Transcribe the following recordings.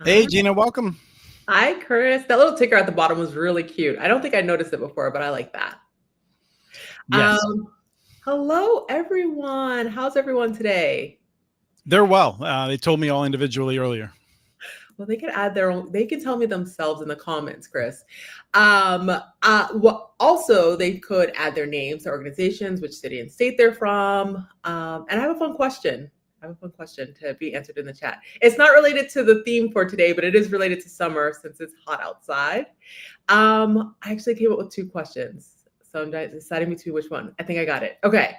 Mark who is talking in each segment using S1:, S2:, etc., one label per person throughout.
S1: Hey,
S2: Hi,
S1: Gina, welcome.
S2: Hi, Chris. That little ticker at the bottom was really cute. I don't think I noticed it before, but I like that.
S1: Yes,
S2: Um, Hello, everyone. How's everyone today?
S1: they're well. They told me all individually earlier.
S2: Well, they can add their own, they can tell me themselves in the comments, Chris. Well, also, they could add their names, their organizations, which city and state they're from. And I have a fun question. I have a fun question to be answered in the chat. It's not related to the theme for today, but it is related to summer since it's hot outside. I actually came up with two questions. So I'm deciding between which one. I think I got it. Okay.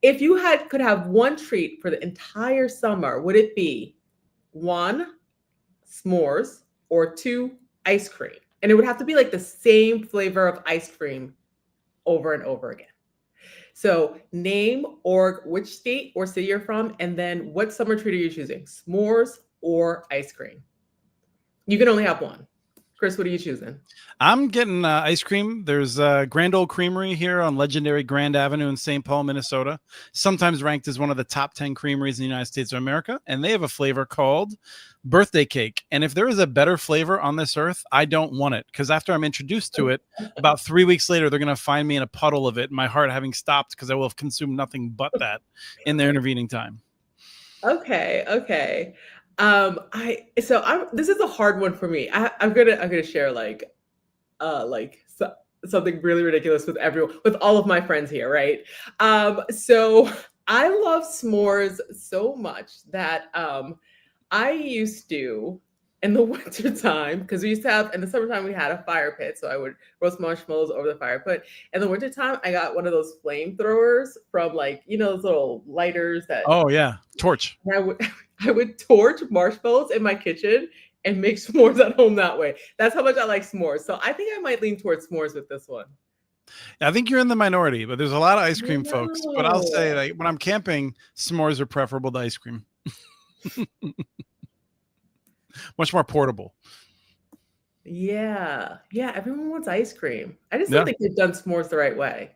S2: If you could have one treat for the entire summer, would it be one, s'mores, or two, ice cream? And it would have to be like the same flavor of ice cream over and over again. So name or which state or city you're from, and then what summer treat are you choosing? S'mores or ice cream? You can only have one. Chris, what are you choosing?
S1: I'm getting ice cream. There's a Grand Old Creamery here on legendary Grand Avenue in St. Paul, Minnesota, sometimes ranked as one of the top 10 creameries in the United States of America. And they have a flavor called birthday cake. And if there is a better flavor on this earth, I don't want it because after I'm introduced to it, about 3 weeks later, they're going to find me in a puddle of it, my heart having stopped because I will have consumed nothing but that in the intervening time.
S2: Okay, okay. I'm this is a hard one for me. I'm gonna share something really ridiculous with everyone with all of my friends here, right? So I love s'mores so much that I used to in the wintertime, because we used to have in the summertime we had a fire pit, so I would roast marshmallows over the fire pit. In the wintertime, I got one of those flamethrowers from those little lighters that
S1: Oh, yeah. Torch.
S2: I would I would torch marshmallows in my kitchen and make s'mores at home that way. That's how much I like s'mores. So I think I might lean towards s'mores with this one.
S1: I think you're in the minority, but there's a lot of ice cream folks. But I'll say,
S2: No.
S1: like, when I'm camping, s'mores are preferable to ice cream. Much more portable.
S2: Yeah. Yeah, everyone wants ice cream. I just don't
S1: Yeah.
S2: think they've done s'mores the right way.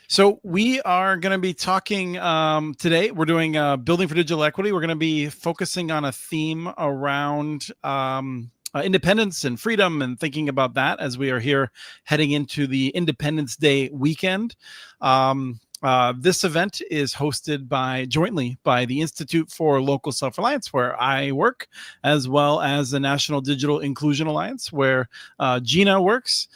S1: So we are going to be talking today. We're doing building for digital equity. We're going to be focusing on a theme around independence and freedom, and thinking about that as we are here heading into the Independence Day weekend. This event is hosted jointly by the Institute for Local Self-Reliance, where I work, as well as the National Digital Inclusion Alliance, where Gina works.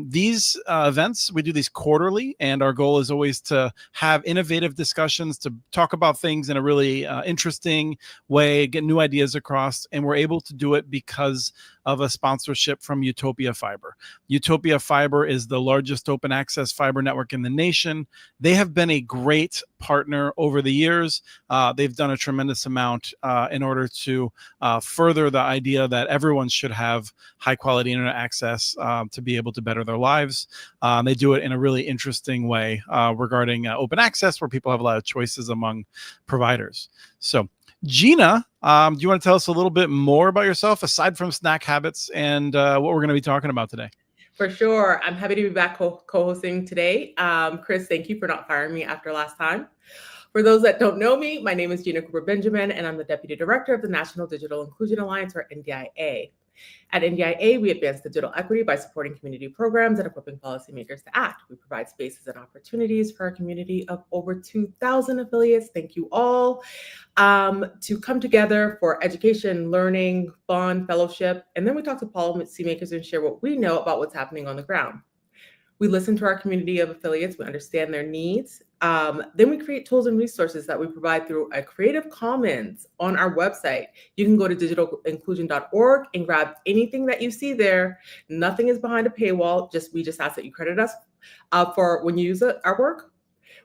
S1: These events, we do these quarterly, and our goal is always to have innovative discussions, to talk about things in a really interesting way, get new ideas across, and we're able to do it because of a sponsorship from Utopia Fiber. Utopia Fiber is the largest open access fiber network in the nation. They have been a great partner over the years. They've done a tremendous amount in order to further the idea that everyone should have high quality internet access to be able to better their lives. They do it in a really interesting way regarding open access, where people have a lot of choices among providers. So Gina, do you want to tell us a little bit more about yourself aside from snack habits and what we're going to be talking about today?
S2: For sure. I'm happy to be back co-hosting today. Chris, thank you for not firing me after last time. For those that don't know me, my name is Gina Cooper Benjamin, and I'm the Deputy Director of the National Digital Inclusion Alliance, or NDIA. At NDIA, we advance digital equity by supporting community programs and equipping policymakers to act. We provide spaces and opportunities for our community of over 2,000 affiliates. Thank you all. To come together for education, learning, fun, fellowship, and then we talk to policymakers and share what we know about what's happening on the ground. We listen to our community of affiliates, we understand their needs. Then we create tools and resources that we provide through a Creative Commons on our website. You can go to digitalinclusion.org and grab anything that you see there. Nothing is behind a paywall. We just ask that you credit us for when you use our work.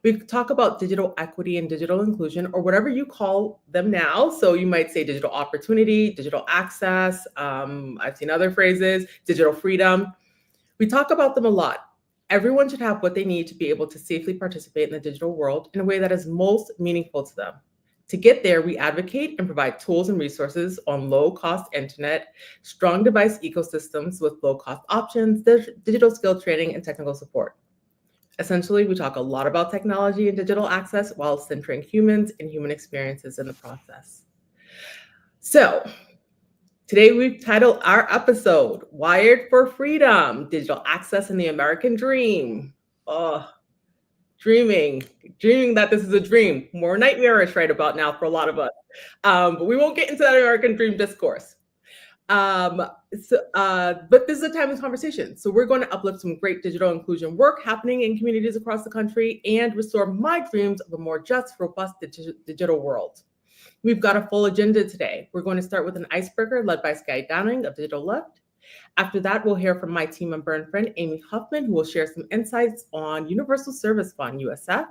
S2: We talk about digital equity and digital inclusion, or whatever you call them now. So you might say digital opportunity, digital access. I've seen other phrases, digital freedom. We talk about them a lot. Everyone should have what they need to be able to safely participate in the digital world in a way that is most meaningful to them. To get there, we advocate and provide tools and resources on low-cost internet, strong device ecosystems with low-cost options, digital skill training, and technical support. Essentially, we talk a lot about technology and digital access while centering humans and human experiences in the process. So, Today, we've titled our episode Wired for Freedom, Digital Access in the American Dream. Oh, dreaming that this is a dream. More nightmarish right about now for a lot of us. But we won't get into that American dream discourse. But this is a timely conversation. So we're going to uplift some great digital inclusion work happening in communities across the country and restore my dreams of a more just, robust digital world. We've got a full agenda today. We're going to start with an icebreaker led by Sky Downing of Digital Left. After that, we'll hear from my team member and friend, Amy Huffman, who will share some insights on Universal Service Fund, USF.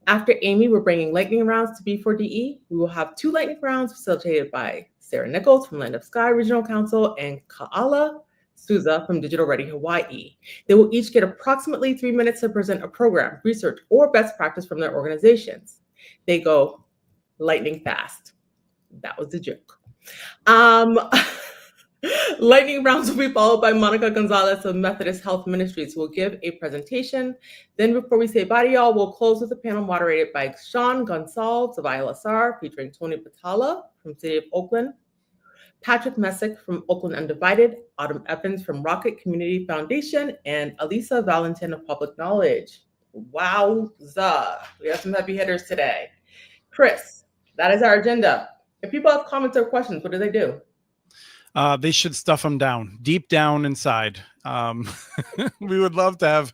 S2: After Amy, we're bringing lightning rounds to B4DE. We will have 2 lightning rounds facilitated by Sarah Nichols from Land of Sky Regional Council and Kaala Souza from Digital Ready Hawaii. They will each get approximately 3 minutes to present a program, research, or best practice from their organizations. They go lightning fast. That was a joke. Lightning rounds will be followed by Monica Gonzalez of Methodist Health Ministries, who will give a presentation. Then before we say bye to y'all, we'll close with a panel moderated by Sean Gonzalez of ILSR, featuring Tony Patala from City of Oakland, Patrick Messick from Oakland Undivided, Autumn Evans from Rocket Community Foundation, and Elisa Valentin of Public Knowledge. Wowza. We have some heavy hitters today. Chris, that is our agenda. If people have comments or questions, what do they do?
S1: They should stuff them down, deep down inside. We would love to have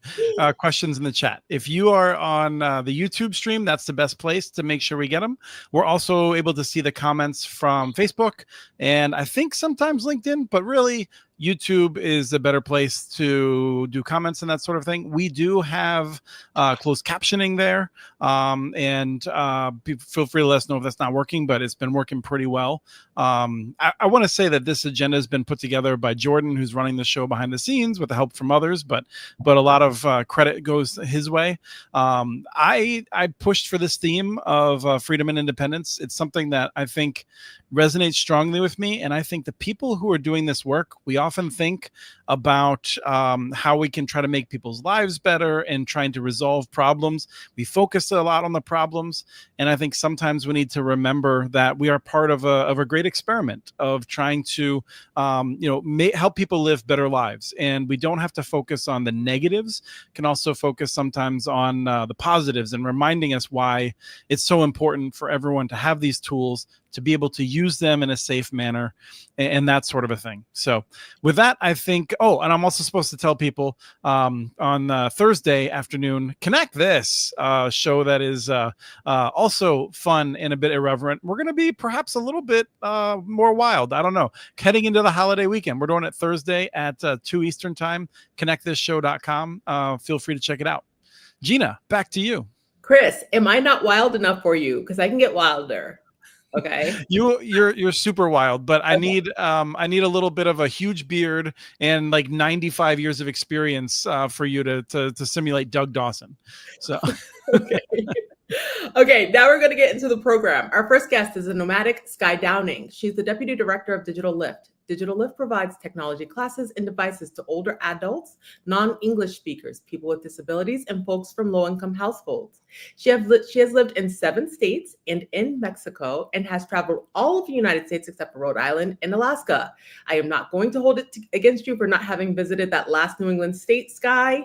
S1: questions in the chat. If you are on the YouTube stream, that's the best place to make sure we get them. We're also able to see the comments from Facebook and I think sometimes LinkedIn, but really YouTube is a better place to do comments and that sort of thing. We do have closed captioning there, and people feel free to let us know if that's not working, but it's been working pretty well. I want to say that this agenda has been put together by Jordan, who's running the show behind the scenes with the help from others, but a lot of credit goes his way. I pushed for this theme of freedom and independence. It's something that I think resonates strongly with me, and I think the people who are doing this work, we often think about how we can try to make people's lives better and trying to resolve problems. We focus a lot on the problems, and I think sometimes we need to remember that we are part of a great experiment of trying to help people live better lives, and we don't have to focus on the negatives. Can also focus sometimes on the positives and reminding us why it's so important for everyone to have these tools, to be able to use them in a safe manner and that sort of a thing. So with that, I think, and I'm also supposed to tell people on Thursday afternoon, Connect This show that is also fun and a bit irreverent. We're going to be perhaps a little bit more wild. I don't know. Heading into the holiday weekend. We're doing it Thursday at 2 Eastern time, connectthisshow.com. Feel free to check it out. Gina, back to you.
S2: Chris, am I not wild enough for you? Because I can get wilder. Okay.
S1: You're super wild, but I need a little bit of a huge beard and like 95 years of experience for you to simulate Doug Dawson. So
S2: okay. Okay, now we're going to get into the program. Our first guest is a nomadic Sky Downing. She's the Deputy Director of Digital Lift. Digital Lift provides technology classes and devices to older adults, non-English speakers, people with disabilities, and folks from low-income households. She has lived in 7 states and in Mexico and has traveled all of the United States except for Rhode Island and Alaska. I am not going to hold it against you for not having visited that last New England state, Sky.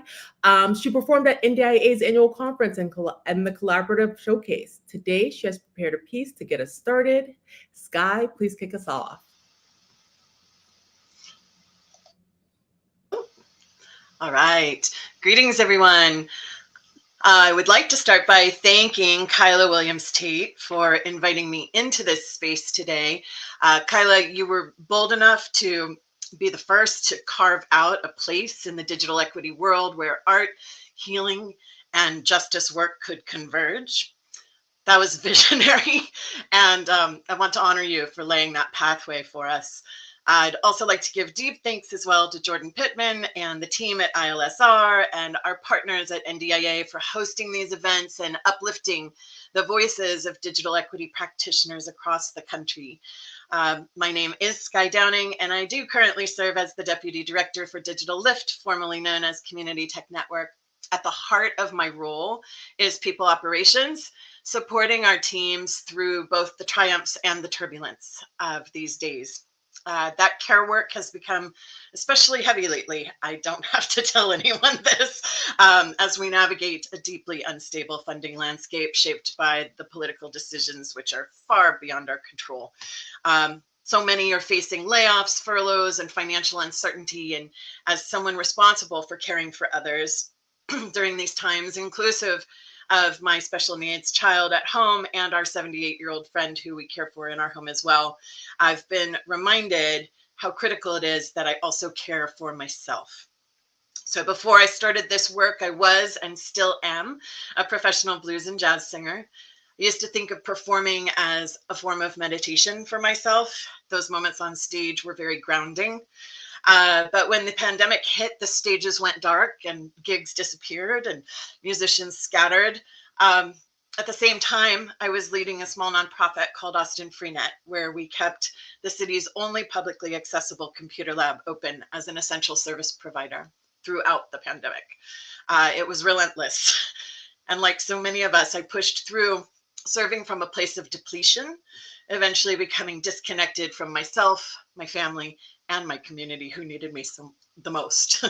S2: She performed at NDIA's annual conference and the Collaborative Showcase. Today, she has prepared a piece to get us started. Sky, please kick us off.
S3: All right. Greetings, everyone. I would like to start by thanking Kyla Williams-Tate for inviting me into this space today. Kyla, you were bold enough to be the first to carve out a place in the digital equity world where art, healing, and justice work could converge. That was visionary, and I want to honor you for laying that pathway for us. I'd also like to give deep thanks as well to Jordan Pittman and the team at ILSR and our partners at NDIA for hosting these events and uplifting the voices of digital equity practitioners across the country. My name is Sky Downing, and I do currently serve as the Deputy Director for Digital Lift, formerly known as Community Tech Network. At the heart of my role is people operations, supporting our teams through both the triumphs and the turbulence of these days. That care work has become especially heavy lately. I don't have to tell anyone this, as we navigate a deeply unstable funding landscape shaped by the political decisions which are far beyond our control. So many are facing layoffs, furloughs, and financial uncertainty. And as someone responsible for caring for others during these times, inclusive of my special needs child at home and our 78-year-old friend who we care for in our home as well, I've been reminded how critical it is that I also care for myself. So before I started this work, I was and still am a professional blues and jazz singer. I used to think of performing as a form of meditation for myself. Those moments on stage were very grounding. But when the pandemic hit, the stages went dark and gigs disappeared and musicians scattered. At the same time, I was leading a small nonprofit called Austin Freenet, where we kept the city's only publicly accessible computer lab open as an essential service provider throughout the pandemic. It was relentless. And like so many of us, I pushed through, serving from a place of depletion, eventually becoming disconnected from myself, my family, and my community who needed me the most.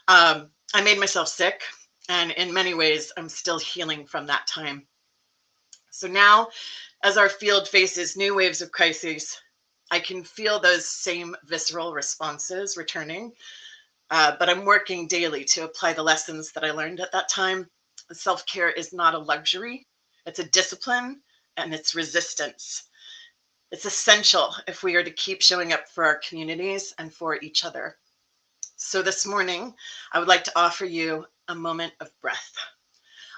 S3: I made myself sick, and in many ways, I'm still healing from that time. So now, as our field faces new waves of crises, I can feel those same visceral responses returning, but I'm working daily to apply the lessons that I learned at that time. Self-care is not a luxury, it's a discipline, and it's resistance. It's essential if we are to keep showing up for our communities and for each other. So this morning, I would like to offer you a moment of breath,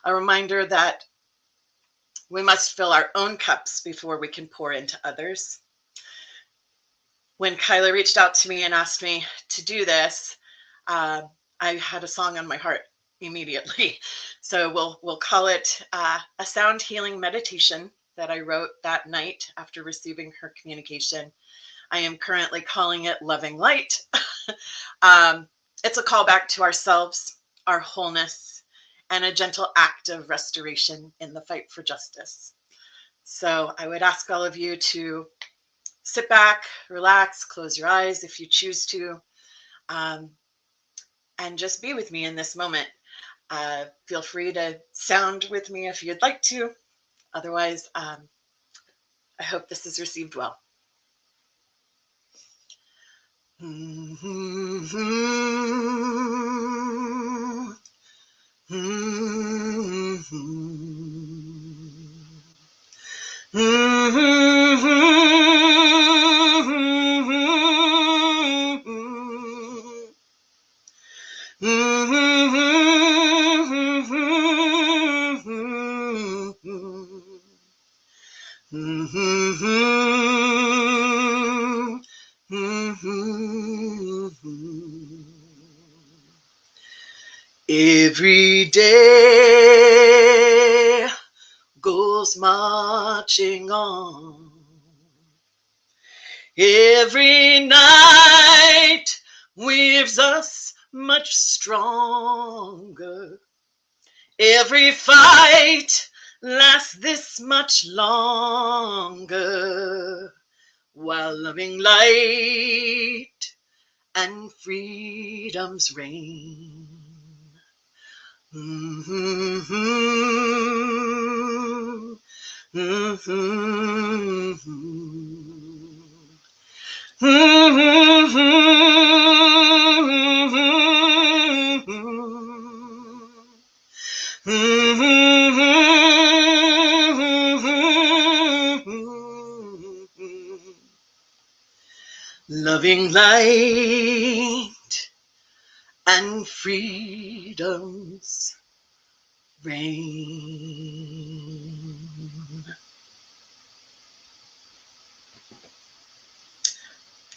S3: a reminder that we must fill our own cups before we can pour into others. When Kaala reached out to me and asked me to do this, I had a song on my heart immediately. So we'll call it a sound healing meditation that I wrote that night after receiving her communication. I am currently calling it Loving Light. It's a call back to ourselves, our wholeness, and a gentle act of restoration in the fight for justice. So I would ask all of you to sit back, relax, close your eyes if you choose to, and just be with me in this moment. Feel free to sound with me if you'd like to. Otherwise, I hope this is received well. Every day goes marching on. Every night weaves us much stronger. Every fight lasts this much longer, while loving light and freedom's reign. Loving light and freedom's reign.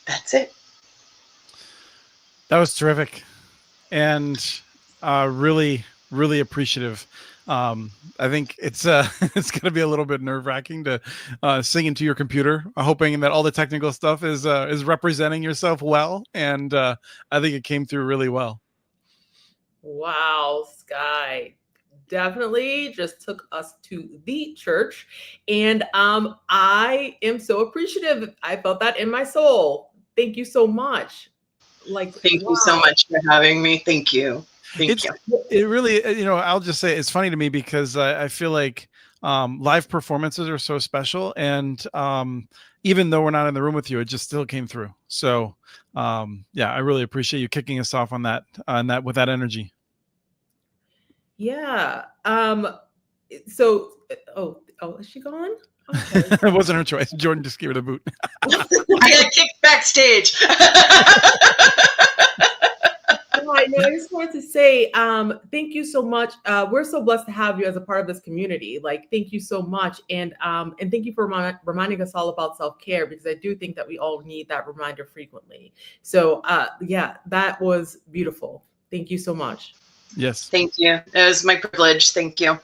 S3: That's it.
S1: That was terrific, and really, really appreciative. I think it's it's going to be a little bit nerve-wracking to sing into your computer, hoping that all the technical stuff is representing yourself well, and I think it came through really well.
S2: Wow, Sky. Definitely just took us to the church. And I am so appreciative. I felt that in my soul. thank you so much. Like,
S3: Thank you so much for having me. Thank you. Thank you.
S1: It really, I'll just say it's funny to me because I feel like live performances are so special, and even though we're not in the room with you, it just still came through. So yeah, I really appreciate you kicking us off on that with that energy.
S2: Yeah. So, oh, is she gone? Okay.
S1: It wasn't her choice. Jordan just gave her the boot.
S3: I got kicked backstage.
S2: I just wanted to say thank you so much. We're so blessed to have you as a part of this community. Like, thank you so much, and thank you for reminding us all about self-care, because I do think that we all need that reminder frequently. So yeah, that was beautiful. Thank you so much.
S1: Yes.
S3: Thank you. It was my privilege. Thank you.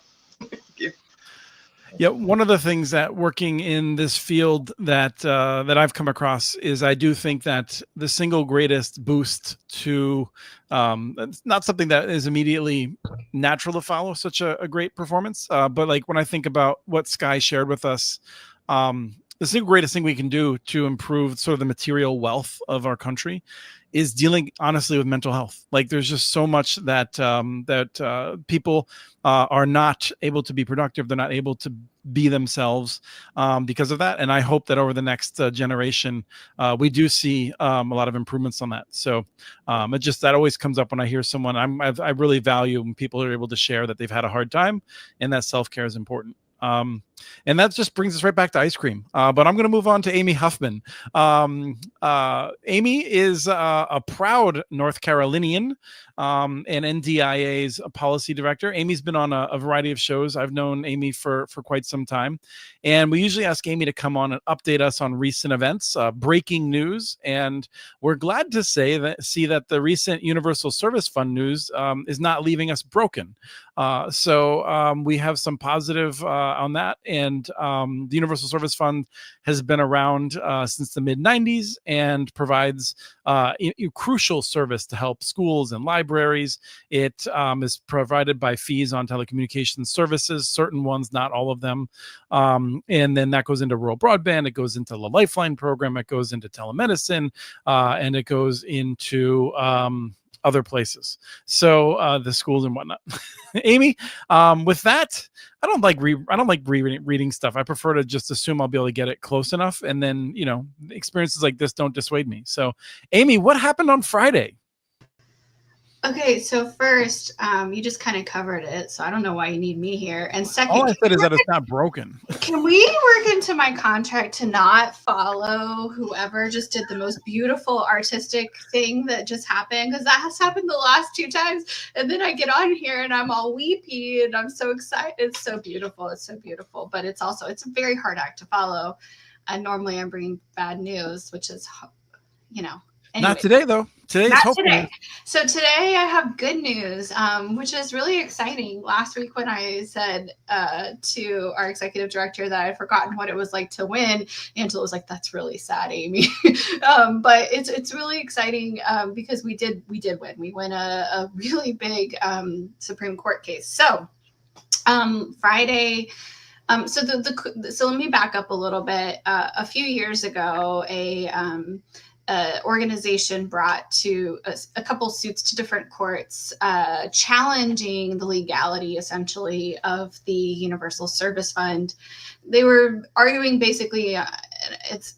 S1: Yeah, one of the things that working in this field that I've come across is I do think that the single greatest boost to it's not something that is immediately natural to follow such a great performance, but like when I think about what Sky shared with us, the single greatest thing we can do to improve sort of the material wealth of our country is dealing honestly with mental health. Like there's just so much that people are not able to be productive. They're not able to be themselves because of that. And I hope that over the next generation, we do see a lot of improvements on that. So it just, that always comes up when I hear someone. I really value when people are able to share that they've had a hard time and that self-care is important. And that just brings us right back to ice cream. But I'm going to move on to Amy Huffman. Amy is a proud North Carolinian and NDIA's policy director. Amy's been on a variety of shows. I've known Amy for quite some time. And we usually ask Amy to come on and update us on recent events, breaking news. And we're glad to see that the recent Universal Service Fund news is not leaving us broken. So we have some positive on that. And the Universal Service Fund has been around since the mid-90s and provides crucial service to help schools and libraries. It is provided by fees on telecommunications services, certain ones, not all of them. And then that goes into rural broadband. It goes into the Lifeline program. It goes into telemedicine, and it goes into other places. So the schools and whatnot. Amy, with that, I don't like reading stuff. I prefer to just assume I'll be able to get it close enough, and then experiences like this don't dissuade me. So, Amy, what happened on Friday?
S4: Okay, so first, you just kind of covered it, so I don't know why you need me here. And second,
S1: all I said is that it's not broken.
S4: Can we work into my contract to not follow whoever just did the most beautiful artistic thing that just happened? Because that has happened the last 2 times, and then I get on here and I'm all weepy and I'm so excited. It's so beautiful. It's so beautiful, but it's a very hard act to follow. And normally I'm bringing bad news, which is, Anyway.
S1: Not today, though.
S4: Not today. So today I have good news, which is really exciting. Last week when I said to our executive director that I had forgotten what it was like to win, Angela was like, "That's really sad, Amy." But it's really exciting because we did win. We win a really big Supreme Court case. So Friday. So let me back up a little bit. A few years ago, organization brought to a couple suits to different courts challenging the legality essentially of the Universal Service Fund. They were arguing basically it's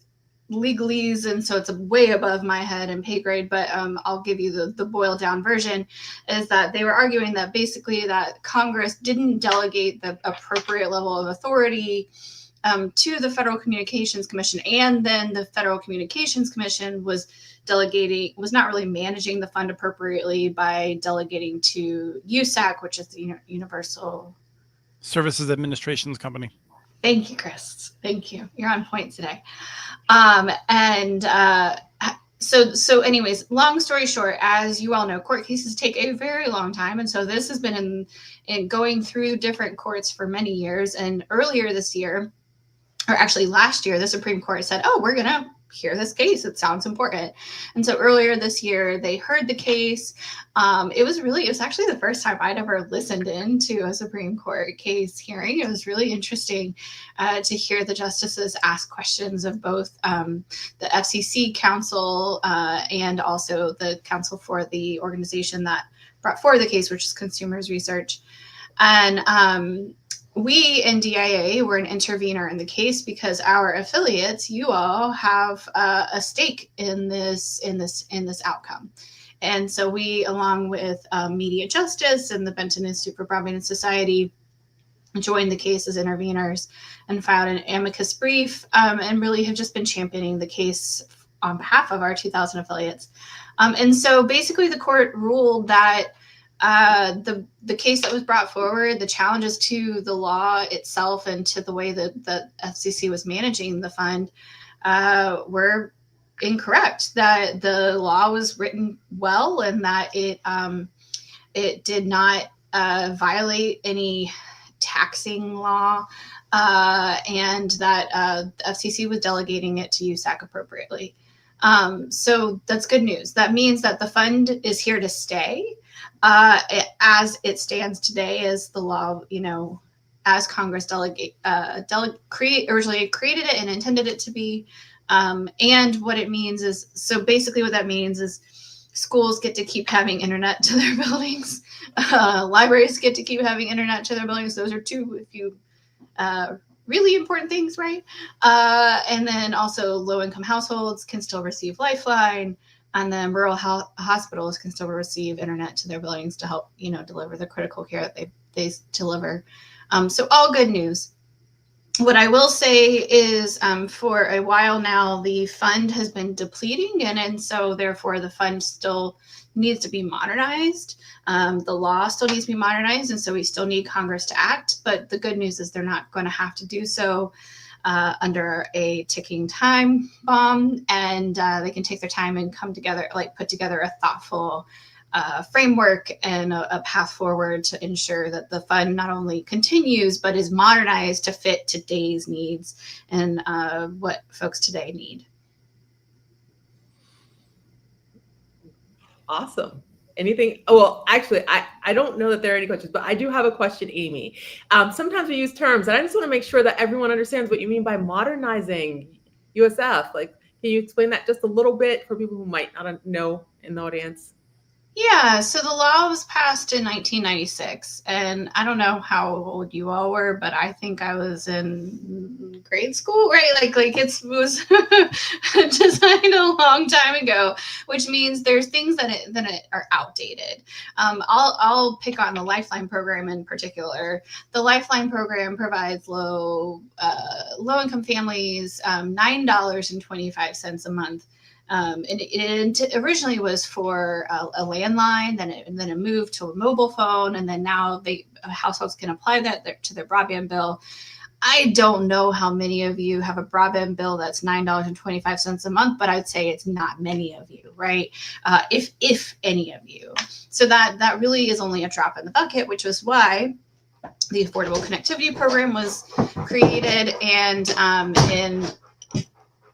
S4: legalese, and so it's way above my head and pay grade, but I'll give you the boiled down version, is that they were arguing that basically that Congress didn't delegate the appropriate level of authority to the Federal Communications Commission, and then the Federal Communications Commission was not really managing the fund appropriately by delegating to USAC, which is the Universal
S1: Services Administration's company.
S4: Thank you, Chris. Thank you. You're on point today. So anyways, long story short, as you all know, court cases take a very long time. And so this has been in going through different courts for many years. And earlier this year, or actually last year, the Supreme Court said, "Oh, we're going to hear this case. It sounds important. And so earlier this year, they heard the case. It was actually the first time I'd ever listened in to a Supreme Court case hearing. It was really interesting to hear the justices ask questions of both the FCC counsel and also the counsel for the organization that brought forward the case, which is Consumers Research. And we in DIA were an intervener in the case because our affiliates, you all, have a stake in this outcome. And so we, along with Media Justice and the Benton Institute for Broadband Society, joined the case as interveners and filed an amicus brief, and really have just been championing the case on behalf of our 2,000 affiliates. And so basically the court ruled that the case that was brought forward, the challenges to the law itself and to the way that the FCC was managing the fund were incorrect, that the law was written well and that it did not violate any taxing law, and that FCC was delegating it to USAC appropriately. So that's good news. That means that the fund is here to stay. As it stands today, as the law, as Congress originally created it and intended it to be. And what it means is, so basically what that means is schools get to keep having internet to their buildings. Libraries get to keep having internet to their buildings. Those are two really important things, right? And then also low-income households can still receive Lifeline. And then rural hospitals can still receive internet to their buildings to help, deliver the critical care that they deliver. So all good news. What I will say is for a while now, the fund has been depleting, and so therefore the fund still needs to be modernized. The law still needs to be modernized, and so we still need Congress to act. But the good news is they're not going to have to do so under a ticking time bomb, and they can take their time and come together, put together a thoughtful framework and a path forward to ensure that the fund not only continues, but is modernized to fit today's needs and what folks today need.
S2: Awesome. Anything? Oh, well, actually, I don't know that there are any questions, but I do have a question, Amy. Sometimes we use terms, and I just want to make sure that everyone understands what you mean by modernizing USF. Can you explain that just a little bit for people who might not know in the audience?
S4: Yeah, so the law was passed in 1996, and I don't know how old you all were, but I think I was in grade school, right? It was designed a long time ago, which means there's things that are outdated. I'll pick on the Lifeline program in particular. The Lifeline program provides low-income families $9.25 a month. And it originally was for a landline, then it moved to a mobile phone, and then now households can apply that to their broadband bill. I don't know how many of you have a broadband bill that's $9.25 a month, but I'd say it's not many of you, right? If any of you. So that really is only a drop in the bucket, which was why the Affordable Connectivity Program was created, and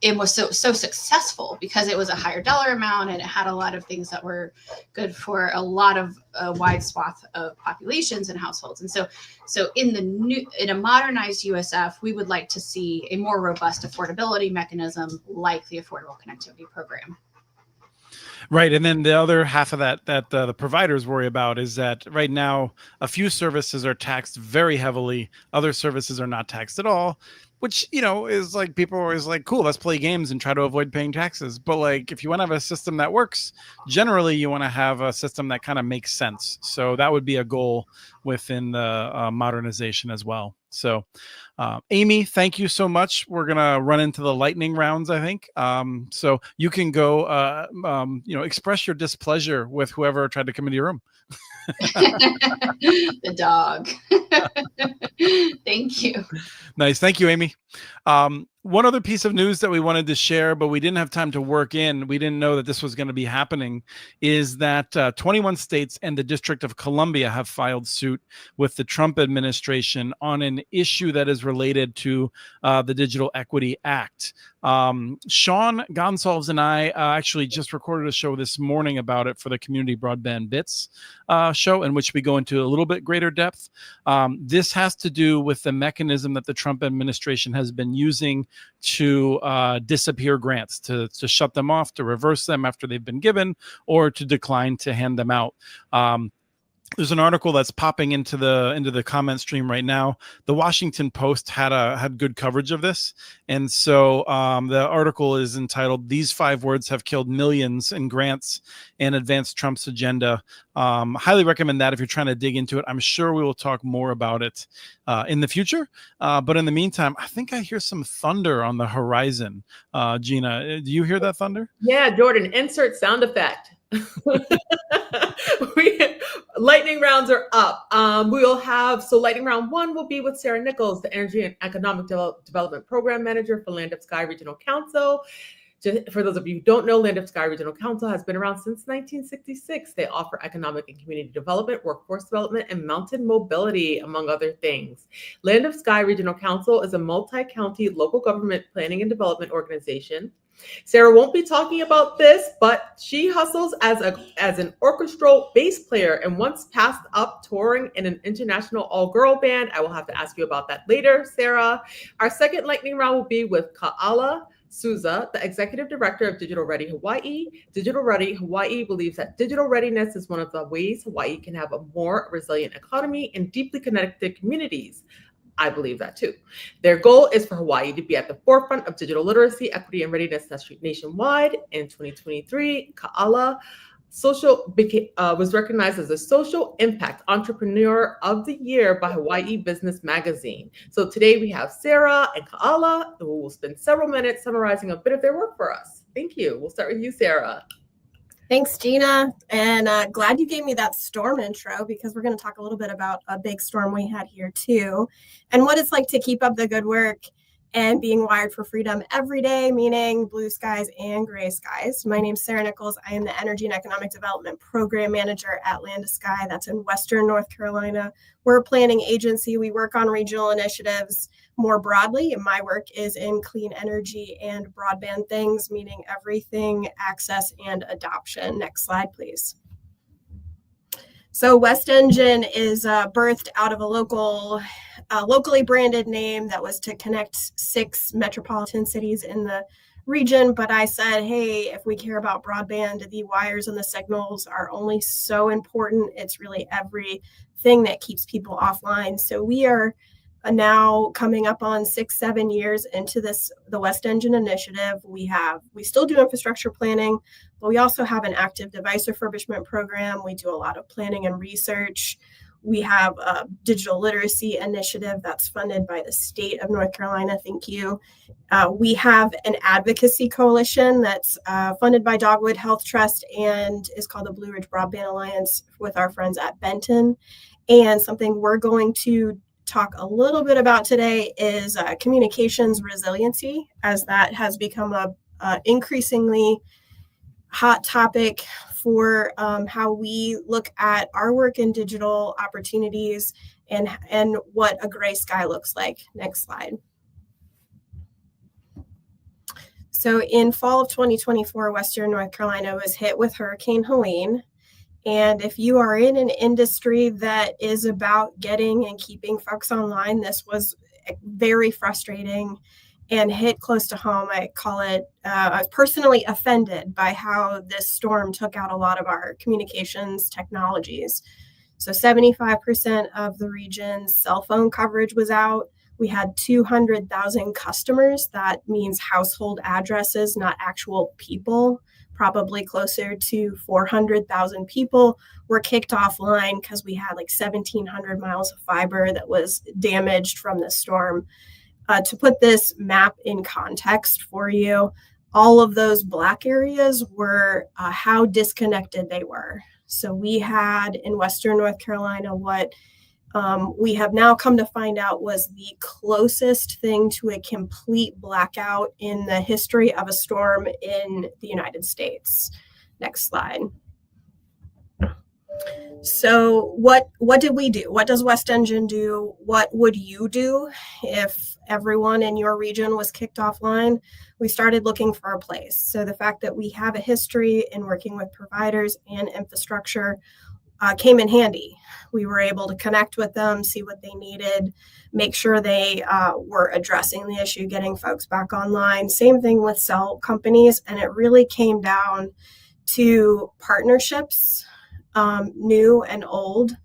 S4: it was so successful because it was a higher dollar amount and it had a lot of things that were good for a lot of wide swath of populations and households. And so in a modernized USF, we would like to see a more robust affordability mechanism like the Affordable Connectivity Program.
S1: Right. And then the other half of that the providers worry about is that right now, a few services are taxed very heavily. Other services are not taxed at all, which, is people are always cool, let's play games and try to avoid paying taxes. But if you want to have a system that works, generally you want to have a system that kind of makes sense. So that would be a goal within the modernization as well. So Amy, thank you so much. We're going to run into the lightning rounds, I think. So you can go, express your displeasure with whoever tried to come into your room.
S4: The dog. Thank you.
S1: Nice. Thank you, Amy. One other piece of news that we wanted to share, but we didn't have time to work in, we didn't know that this was going to be happening, is that 21 states and the District of Columbia have filed suit with the Trump administration on an issue that is related to the Digital Equity Act. Sean Gonzalez and I actually just recorded a show this morning about it for the Community Broadband Bits show, in which we go into a little bit greater depth. This has to do with the mechanism that the Trump administration has been using to disappear grants, to shut them off, to reverse them after they've been given, or to decline to hand them out. There's an article that's popping into the comment stream right now. The Washington Post had good coverage of this, and so the article is entitled "These 5 Words Have Killed Millions in Grants and Advanced Trump's Agenda." Highly recommend that if you're trying to dig into it. I'm sure we will talk more about it in the future, but in the meantime, I think I hear some thunder on the horizon. Gina, do you hear that thunder?
S2: Yeah, Jordan, insert sound effect. Lightning rounds are up. We'll have, so lightning round 1 will be with Sarah Nichols, the Energy and Economic Development Program Manager for Land of Sky Regional Council. For those of you who don't know, Land of Sky Regional Council has been around since 1966. They offer economic and community development, workforce development, and mountain mobility, among other things. Land of Sky Regional Council is a multi-county local government planning and development organization. Sarah won't be talking about this, but she hustles as an orchestral bass player and once passed up touring in an international all-girl band. I will have to ask you about that later, Sarah. Our second lightning round will be with Kaala Souza, the Executive Director of Digital Ready Hawaii. Digital Ready Hawaii believes that digital readiness is one of the ways Hawaii can have a more resilient economy and deeply connected communities. I believe that too. Their goal is for Hawaii to be at the forefront of digital literacy, equity, and readiness nationwide. In 2023, Kaala was recognized as a Social Impact Entrepreneur of the Year by Hawaii Business Magazine. So today we have Sarah and Kaala, who will spend several minutes summarizing a bit of their work for us. Thank you. We'll start with you, Sarah.
S5: Thanks, Gina, and glad you gave me that storm intro, because we're going to talk a little bit about a big storm we had here too, and what it's like to keep up the good work and being wired for freedom every day, meaning blue skies and gray skies. My name's Sarah Nichols. I am the Energy and Economic Development Program Manager at Land of Sky. That's in Western North Carolina. We're a planning agency. We work on regional initiatives more broadly, and my work is in clean energy and broadband things, meaning everything, access, and adoption. Next slide, please. So West Engine is birthed out of a locally branded name that was to connect 6 metropolitan cities in the region. But I said, hey, if we care about broadband, the wires and the signals are only so important. It's really everything that keeps people offline. So we are now coming up on 6-7 years into the West Engine initiative. We still do infrastructure planning, but we also have an active device refurbishment program. We do a lot of planning and research. We have a digital literacy initiative that's funded by the state of North Carolina. Thank you. We have an advocacy coalition that's funded by Dogwood Health Trust and is called the Blue Ridge Broadband Alliance with our friends at Benton. And something we're going to talk a little bit about today is communications resiliency, as that has become a increasingly hot topic for how we look at our work in digital opportunities and what a gray sky looks like. Next slide. So in fall of 2024, Western North Carolina was hit with Hurricane Helene. And if you are in an industry that is about getting and keeping folks online, this was very frustrating and hit close to home. I call it, I was personally offended by how this storm took out a lot of our communications technologies. So 75% of the region's cell phone coverage was out. We had 200,000 customers. That means household addresses, not actual people. Probably closer to 400,000 people were kicked offline because we had like 1,700 miles of fiber that was damaged from the storm. To put this map in context for you, all of those black areas were how disconnected they were. So we had in Western North Carolina what we have now come to find out was the closest thing to a complete blackout in the history of a storm in the United States. Next slide. So what did we do? What does West Engine do? What would you do if everyone in your region was kicked offline? We started looking for a place. So the fact that we have a history in working with providers and infrastructure came in handy. We were able to connect with them, see what they needed, make sure they were addressing the issue, getting folks back online. Same thing with cell companies. And it really came down to partnerships, new and old.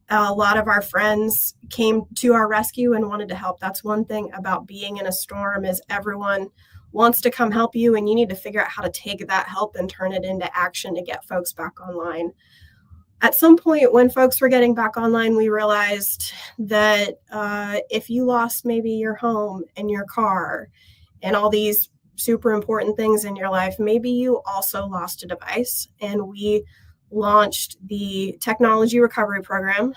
S5: A lot of our friends came to our rescue and wanted to help. That's one thing about being in a storm is everyone wants to come help you, and you need to figure out how to take that help and turn it into action to get folks back online. At some point when folks were getting back online, we realized that if you lost maybe your home and your car and all these super important things in your life, maybe you also lost a device. And we launched the Technology Recovery Program,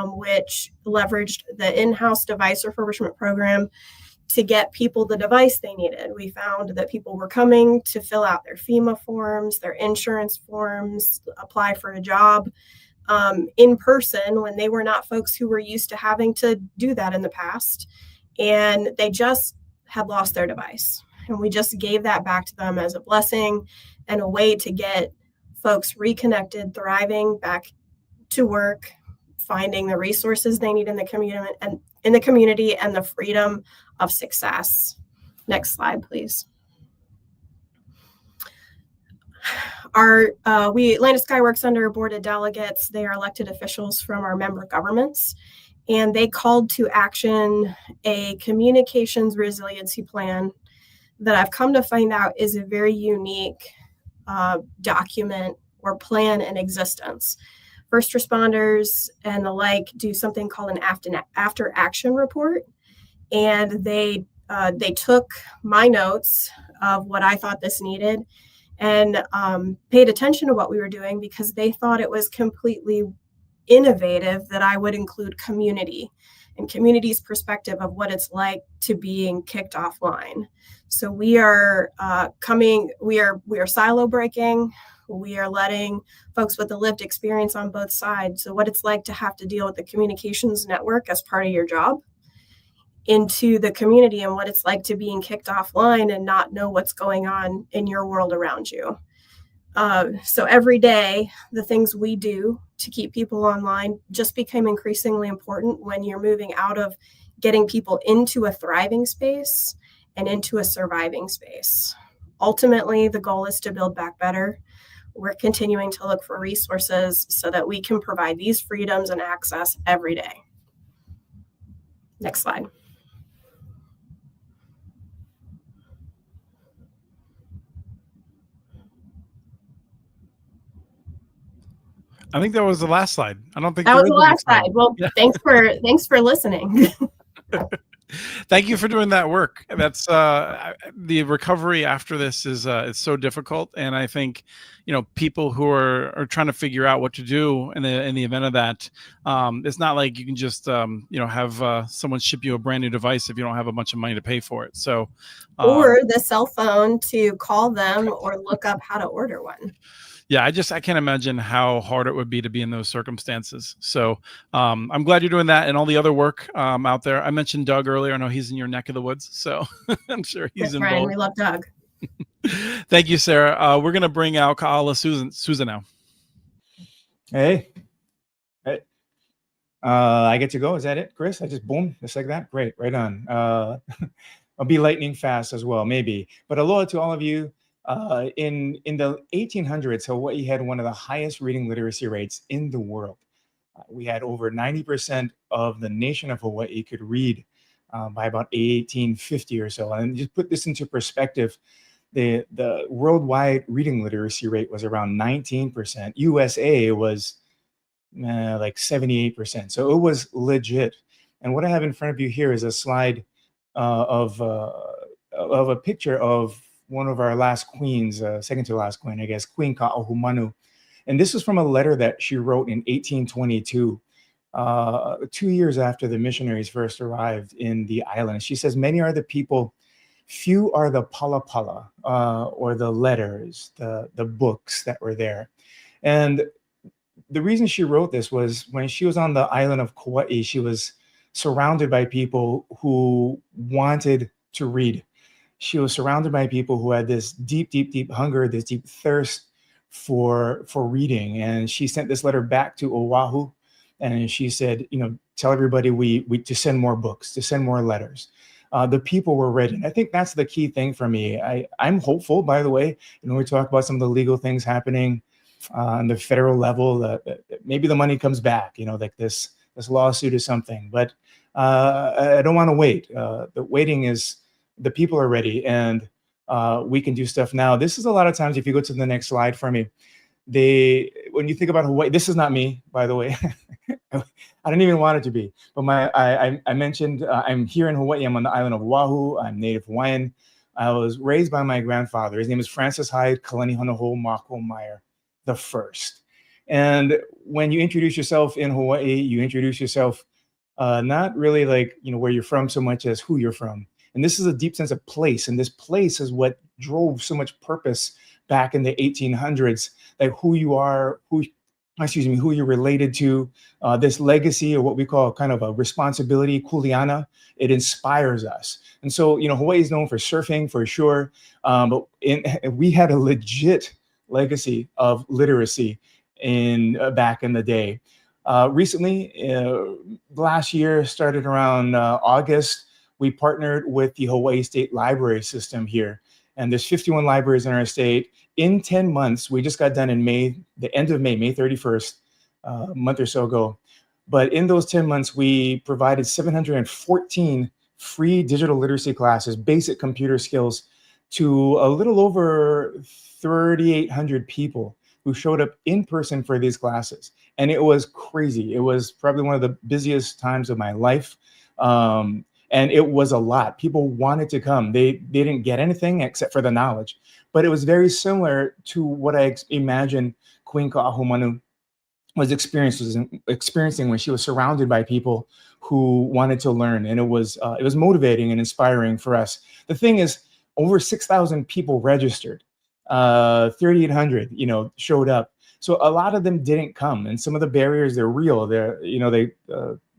S5: which leveraged the in-house device refurbishment program to get people the device they needed. We found that people were coming to fill out their FEMA forms, their insurance forms, apply for a job in person when they were not folks who were used to having to do that in the past. And they just had lost their device. And we just gave that back to them as a blessing and a way to get folks reconnected, thriving, back to work, finding the resources they need in the community and the freedom of success. Next slide, please. Atlantic Sky works under a board of delegates. They are elected officials from our member governments, and they called to action a communications resiliency plan that I've come to find out is a very unique document or plan in existence. First responders and the like do something called an after action report, and they took my notes of what I thought this needed and paid attention to what we were doing because they thought it was completely innovative that I would include community and community's perspective of what it's like to being kicked offline. So we are silo breaking. We are letting folks with the lived experience on both sides, so what it's like to have to deal with the communications network as part of your job, into the community and what it's like to being kicked offline and not know what's going on in your world around you. So every day, the things we do to keep people online just became increasingly important when you're moving out of getting people into a thriving space and into a surviving space. Ultimately, the goal is to build back better. We're continuing to look for resources so that we can provide these freedoms and access every day. Next slide.
S1: I think that was the last slide. I don't think
S5: that was the last slide. Well, yeah. Thanks for listening.
S1: Thank you for doing that work. That's the recovery after this is it's so difficult, and I think people who are trying to figure out what to do in the event of that, it's not like you can just have someone ship you a brand new device if you don't have a bunch of money to pay for it. So
S5: or the cell phone to call them or look up how to order one.
S1: Yeah, I can't imagine how hard it would be to be in those circumstances. So I'm glad you're doing that and all the other work out there. I mentioned Doug earlier. I know he's in your neck of the woods, so I'm sure he's involved.
S5: Friend. We love Doug.
S1: Thank you, Sarah. We're going to bring out Kaala Souza now.
S6: Hey. I get to go. Is that it, Chris? I just boom, just like that. Great, right on. I'll be lightning fast as well, maybe. But aloha to all of you. In the 1800s, Hawaii had one of the highest reading literacy rates in the world. We had over 90% of the nation of Hawaii could read by about 1850 or so. And just put this into perspective, the worldwide reading literacy rate was around 19%. USA was like 78%. So it was legit. And what I have in front of you here is a slide of a picture of one of our last queens, second to last queen, I guess, Queen Ka'ahumanu. And this was from a letter that she wrote in 1822 2 years after the missionaries first arrived in the island. She says, many are the people, few are the pala or the letters, the books that were there. And the reason she wrote this was when she was on the island of Kauai, she was surrounded by people who wanted to read. She was surrounded by people who had this deep, deep, deep hunger, this deep thirst for reading. And she sent this letter back to Oahu, and she said, tell everybody we to send more books, to send more letters. The people were ready. And I think that's the key thing for me. I'm hopeful, by the way. We talk about some of the legal things happening on the federal level. Maybe the money comes back, like this lawsuit or something. But I don't want to wait. The waiting is, the people are ready, and we can do stuff now. This is a lot of times, if you go to the next slide for me, when you think about Hawaii, this is not me, by the way. I didn't even want it to be, but I mentioned I'm here in Hawaii. I'm on the island of Oahu. I'm Native Hawaiian. I was raised by my grandfather. His name is Francis Hyde Kalani Honoho Mako Meyer the First. And when you introduce yourself in Hawaii, you introduce yourself not really like where you're from so much as who you're from. And this is a deep sense of place. And this place is what drove so much purpose back in the 1800s, like who you are, who you're related to, this legacy, or what we call kind of a responsibility, kuleana. It inspires us. And so, Hawaii is known for surfing for sure, but we had a legit legacy of literacy back in the day. Recently, last year, started around August, we partnered with the Hawaii State Library System here. And there's 51 libraries in our state. In 10 months, we just got done in May, the end of May 31st, a month or so ago. But in those 10 months, we provided 714 free digital literacy classes, basic computer skills, to a little over 3,800 people who showed up in person for these classes. And it was crazy. It was probably one of the busiest times of my life. And it was a lot. People wanted to come. They didn't get anything except for the knowledge. But it was very similar to what I imagine Queen Ka'ahumanu was experiencing when she was surrounded by people who wanted to learn. And it was motivating and inspiring for us. The thing is, over 6,000 people registered. 3,800, showed up. So a lot of them didn't come. And some of the barriers, they're real.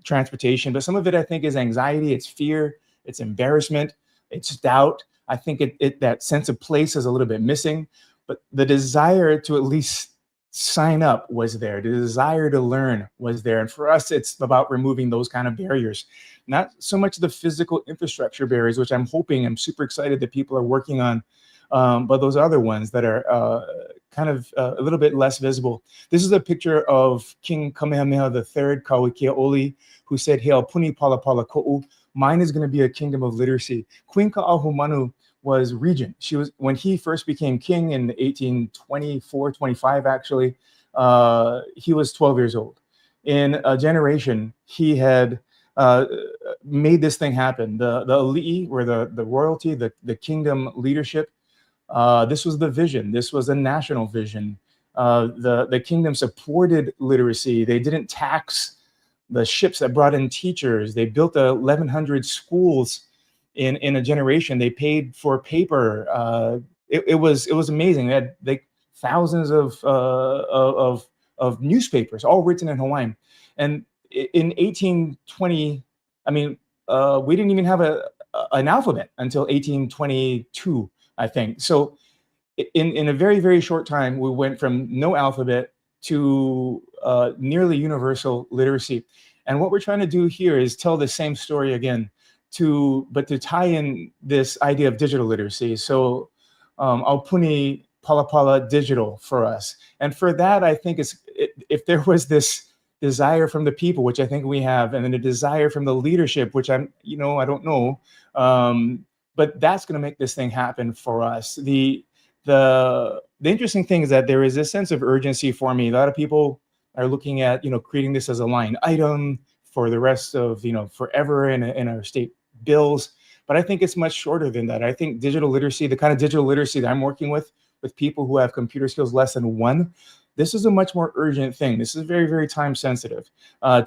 S6: Transportation, but some of it I think is anxiety, it's fear, it's embarrassment, it's doubt. I think that sense of place is a little bit missing, but the desire to at least sign up was there. The desire to learn was there. And for us, it's about removing those kind of barriers, not so much the physical infrastructure barriers, which I'm super excited that people are working on, but those other ones that are kind of a little bit less visible. This is a picture of King Kamehameha III, Kauikeaoli, who said, "Hail Puni Pala Pala Ko'u, mine is going to be a kingdom of literacy." Queen Ka'ahumanu was regent. She was, when he first became king in 1824, 25 actually, he was 12 years old. In a generation, he had made this thing happen. The ali'i, or the royalty, the kingdom leadership, this was the vision. This was a national vision. The kingdom supported literacy. They didn't tax the ships that brought in teachers. They built 1,100 schools in a generation. They paid for paper. It was amazing. They had thousands of newspapers, all written in Hawaiian. And in 1820, we didn't even have an alphabet until 1822, I think. So in a very, very short time, we went from no alphabet to nearly universal literacy. And what we're trying to do here is tell the same story again, but to tie in this idea of digital literacy. So Aupuni Palapala digital for us. And for that, I think if there was this desire from the people, which I think we have, and then a desire from the leadership, which I don't know, but that's going to make this thing happen for us. The interesting thing is that there is this sense of urgency for me. A lot of people are looking at, creating this as a line item for the rest of, forever in our state bills. But I think it's much shorter than that. I think digital literacy, the kind of digital literacy that I'm working with people who have computer skills less than 1, This is a much more urgent thing. This is very, very time sensitive.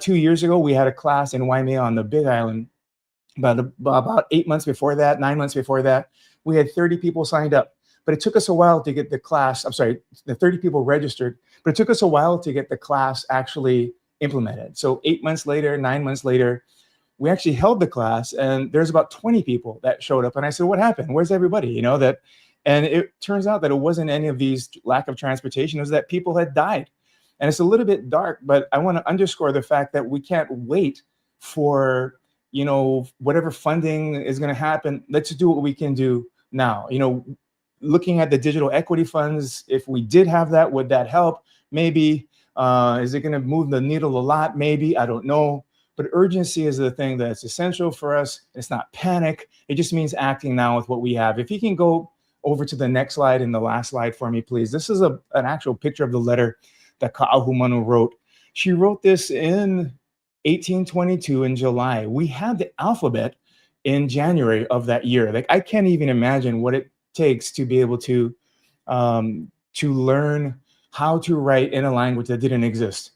S6: 2 years ago, we had a class in Waimea on the Big Island. About 8 months before that, 9 months before that, we had 30 people signed up. But it took us a while to get the class, I'm sorry, the 30 people registered, but it took us a while to get the class actually implemented. So 8 months later, 9 months later, we actually held the class, and there's about 20 people that showed up. And I said, what happened? Where's everybody? You know, that, and it turns out that it wasn't any of these lack of transportation, it was that people had died. And it's a little bit dark, but I want to underscore the fact that we can't wait for, you know, whatever funding is going to happen. Let's do what we can do now. You know, looking at the digital equity funds, if we did have that, would that help? Maybe. Is it going to move the needle a lot? Maybe. I don't know. But urgency is the thing that's essential for us. It's not panic. It just means acting now with what we have. If you can go over to the next slide and the last slide for me, please. This is an actual picture of the letter that Ka'ahumanu wrote. She wrote this in 1822 in July. We had the alphabet in January of that year. Like, I can't even imagine what it takes to be able to learn how to write in a language that didn't exist.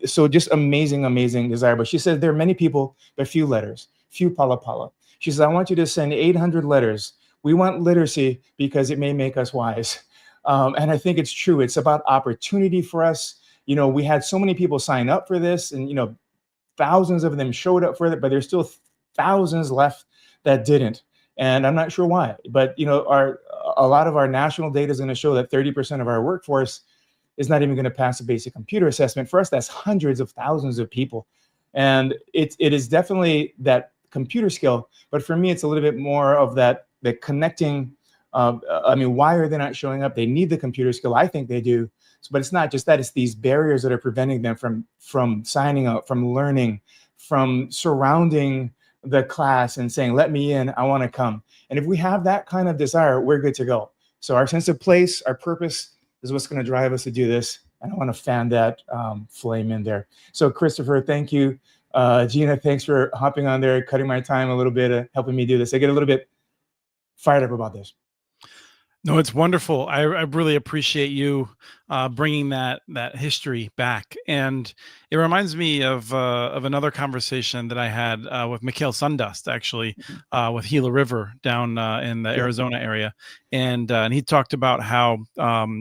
S6: So just amazing, amazing desire. But she said there are many people, but few letters, few palapala. She says, I want you to send 800 letters. We want literacy because it may make us wise. And I think it's true. It's about opportunity for us. You know, we had so many people sign up for this, and, you know, thousands of them showed up for it, but there's still thousands left that didn't. And I'm not sure why, but, you know, a lot of our national data is going to show that 30% of our workforce is not even going to pass a basic computer assessment. For us, that's hundreds of thousands of people. And it is definitely that computer skill. But for me, it's a little bit more of that, the connecting. I mean, why are they not showing up? They need the computer skill. I think they do. But it's not just that. It's these barriers that are preventing them from signing up, from learning, from surrounding the class and saying, let me in, I want to come. And if we have that kind of desire, we're good to go. So our sense of place, our purpose is what's going to drive us to do this. And I want to fan that flame in there. So Christopher, thank you. Gina, thanks for hopping on there, cutting my time a little bit, helping me do this. I get a little bit fired up about this.
S1: No, it's wonderful. I really appreciate you bringing that history back, and it reminds me of another conversation that I had with Mikhail Sundust, actually, with Gila River down in the Arizona area, and he talked about how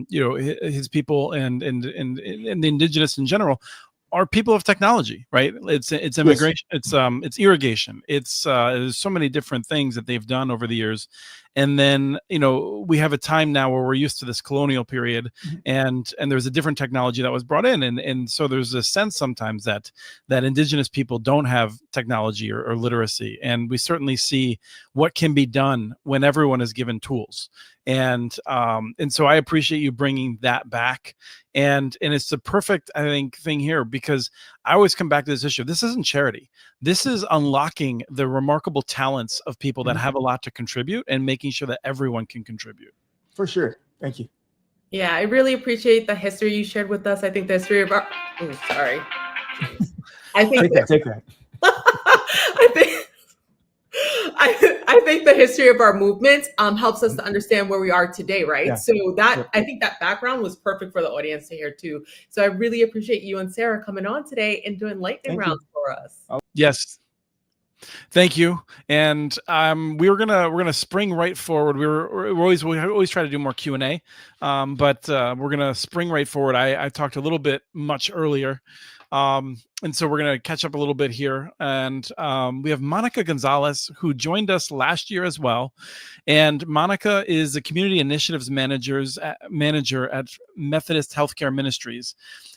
S1: you know, his people and the indigenous in general are people of technology, right? It's immigration, yes. It's irrigation, there's so many different things that they've done over the years. And then, you know, we have a time now where we're used to this colonial period, and there's a different technology that was brought in, and so there's a sense sometimes that indigenous people don't have technology or literacy, and we certainly see what can be done when everyone is given tools. And so I appreciate you bringing that back, and it's the perfect, I think, thing here, because I always come back to this issue. This isn't charity. This is unlocking the remarkable talents of people that have a lot to contribute and making sure that everyone can contribute.
S6: For sure. Thank you.
S2: Yeah, I really appreciate the history you shared with us. I think the history of our, sorry. I think
S6: take that.
S2: I think the history of our movement helps us to understand where we are today, right? Yeah. So I think that background was perfect for the audience to hear too. So I really appreciate you and Sarah coming on today and doing lightning rounds for us.
S1: Yes. Thank you. And we're gonna spring right forward. We always try to do more Q&A, but we're gonna spring right forward. I talked a little bit much earlier. And so we're going to catch up a little bit here. And we have Monica Gonzalez, who joined us last year as well. And Monica is the Community Initiatives Manager at Methodist Healthcare Ministries.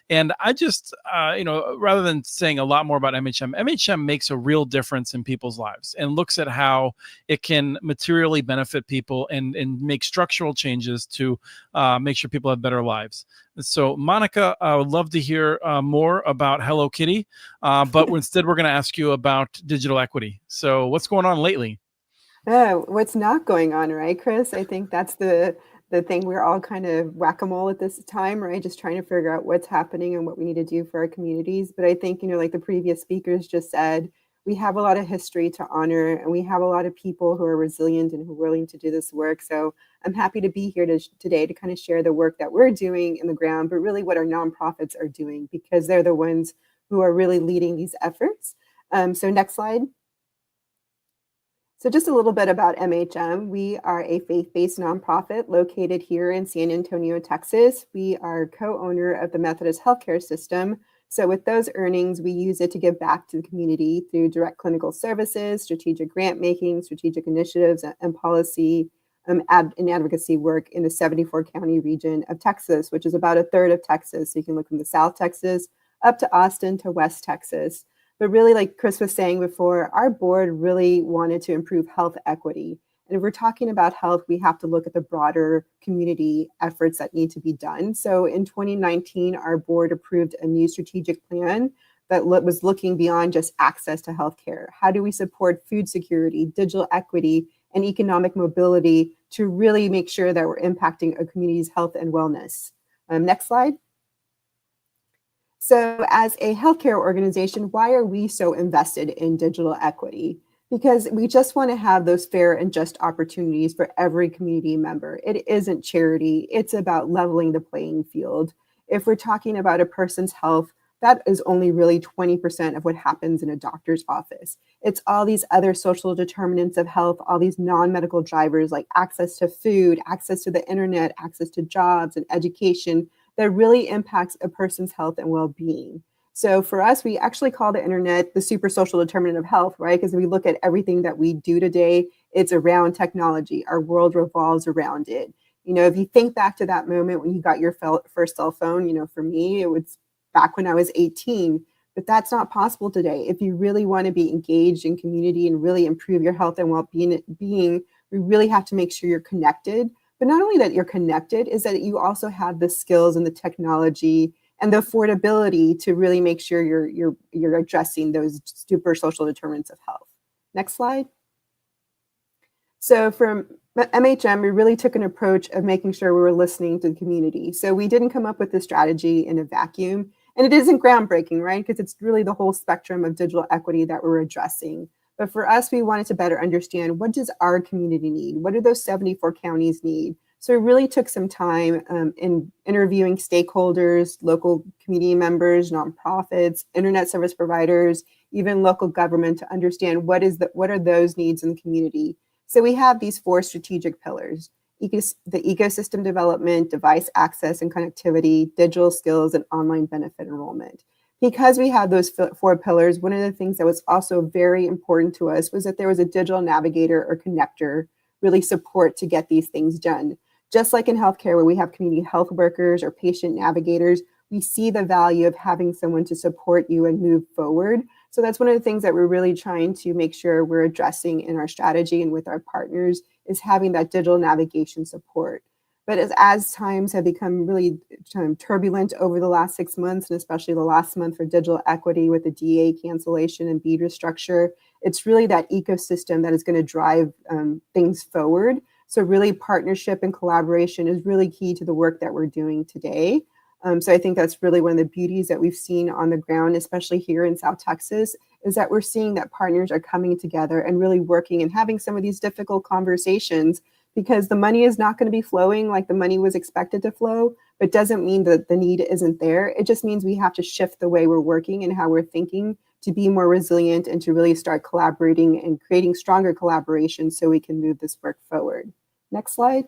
S1: And I just, you know, rather than saying a lot more about MHM makes a real difference in people's lives and looks at how it can materially benefit people and make structural changes to make sure people have better lives. So, Monica, I would love to hear more about Hello Kitty, but instead we're going to ask you about digital equity. So what's going on lately?
S7: What's not going on, right, Chris? I think that's the thing. We're all kind of whack-a-mole at this time, right? Just trying to figure out what's happening and what we need to do for our communities. But I think, you know, like the previous speakers just said, We have a lot of history to honor, and we have a lot of people who are resilient and who are willing to do this work. So I'm happy to be here today to kind of share the work that we're doing in the ground, but really what our nonprofits are doing, because they're the ones who are really leading these efforts. So next slide. So just a little bit about MHM. We are a faith-based nonprofit located here in San Antonio, Texas. We are co-owner of the Methodist Healthcare System. So with those earnings, we use it to give back to the community through direct clinical services, strategic grant making, strategic initiatives, and policy and advocacy work in the 74 county region of Texas, which is about a third of Texas. So you can look from the South Texas up to Austin to West Texas. But really, like Chris was saying before, our board really wanted to improve health equity. And if we're talking about health, we have to look at the broader community efforts that need to be done. So in 2019, our board approved a new strategic plan that was looking beyond just access to healthcare. How do we support food security, digital equity, and economic mobility to really make sure that we're impacting a community's health and wellness? Next slide. So as a healthcare organization, why are we so invested in digital equity? Because we just want to have those fair and just opportunities for every community member. It isn't charity, it's about leveling the playing field. If we're talking about a person's health, that is only really 20% of what happens in a doctor's office. It's all these other social determinants of health, all these non-medical drivers like access to food, access to the internet, access to jobs and education that really impacts a person's health and well-being. So for us, we actually call the internet the super social determinant of health, right? Because we look at everything that we do today, it's around technology. Our world revolves around it. You know, if you think back to that moment when you got your first cell phone, you know, for me, it was back when I was 18, but that's not possible today. If you really want to be engaged in community and really improve your health and well-being, we really have to make sure you're connected. But not only that you're connected, is that you also have the skills and the technology and the affordability to really make sure you're addressing those super social determinants of health. Next slide. So from MHM, we really took an approach of making sure we were listening to the community. So we didn't come up with this strategy in a vacuum. And it isn't groundbreaking, right? Because it's really the whole spectrum of digital equity that we're addressing. But for us, we wanted to better understand, what does our community need? What do those 74 counties need? So we really took some time in interviewing stakeholders, local community members, nonprofits, internet service providers, even local government to understand what are those needs in the community. So we have these 4 strategic pillars: the ecosystem development, device access and connectivity, digital skills, and online benefit enrollment. Because we have those 4 pillars, one of the things that was also very important to us was that there was a digital navigator or connector, really support to get these things done. Just like in healthcare, where we have community health workers or patient navigators, we see the value of having someone to support you and move forward. So that's one of the things that we're really trying to make sure we're addressing in our strategy and with our partners, is having that digital navigation support. But as times have become really turbulent over the last 6 months, and especially the last month for digital equity with the DA cancellation and BEAD restructure, it's really that ecosystem that is going to drive things forward. So really partnership and collaboration is really key to the work that we're doing today. So I think that's really one of the beauties that we've seen on the ground, especially here in South Texas, is that we're seeing that partners are coming together and really working and having some of these difficult conversations, because the money is not going to be flowing like the money was expected to flow, but doesn't mean that the need isn't there. It just means we have to shift the way we're working and how we're thinking to be more resilient and to really start collaborating and creating stronger collaboration so we can move this work forward. Next slide.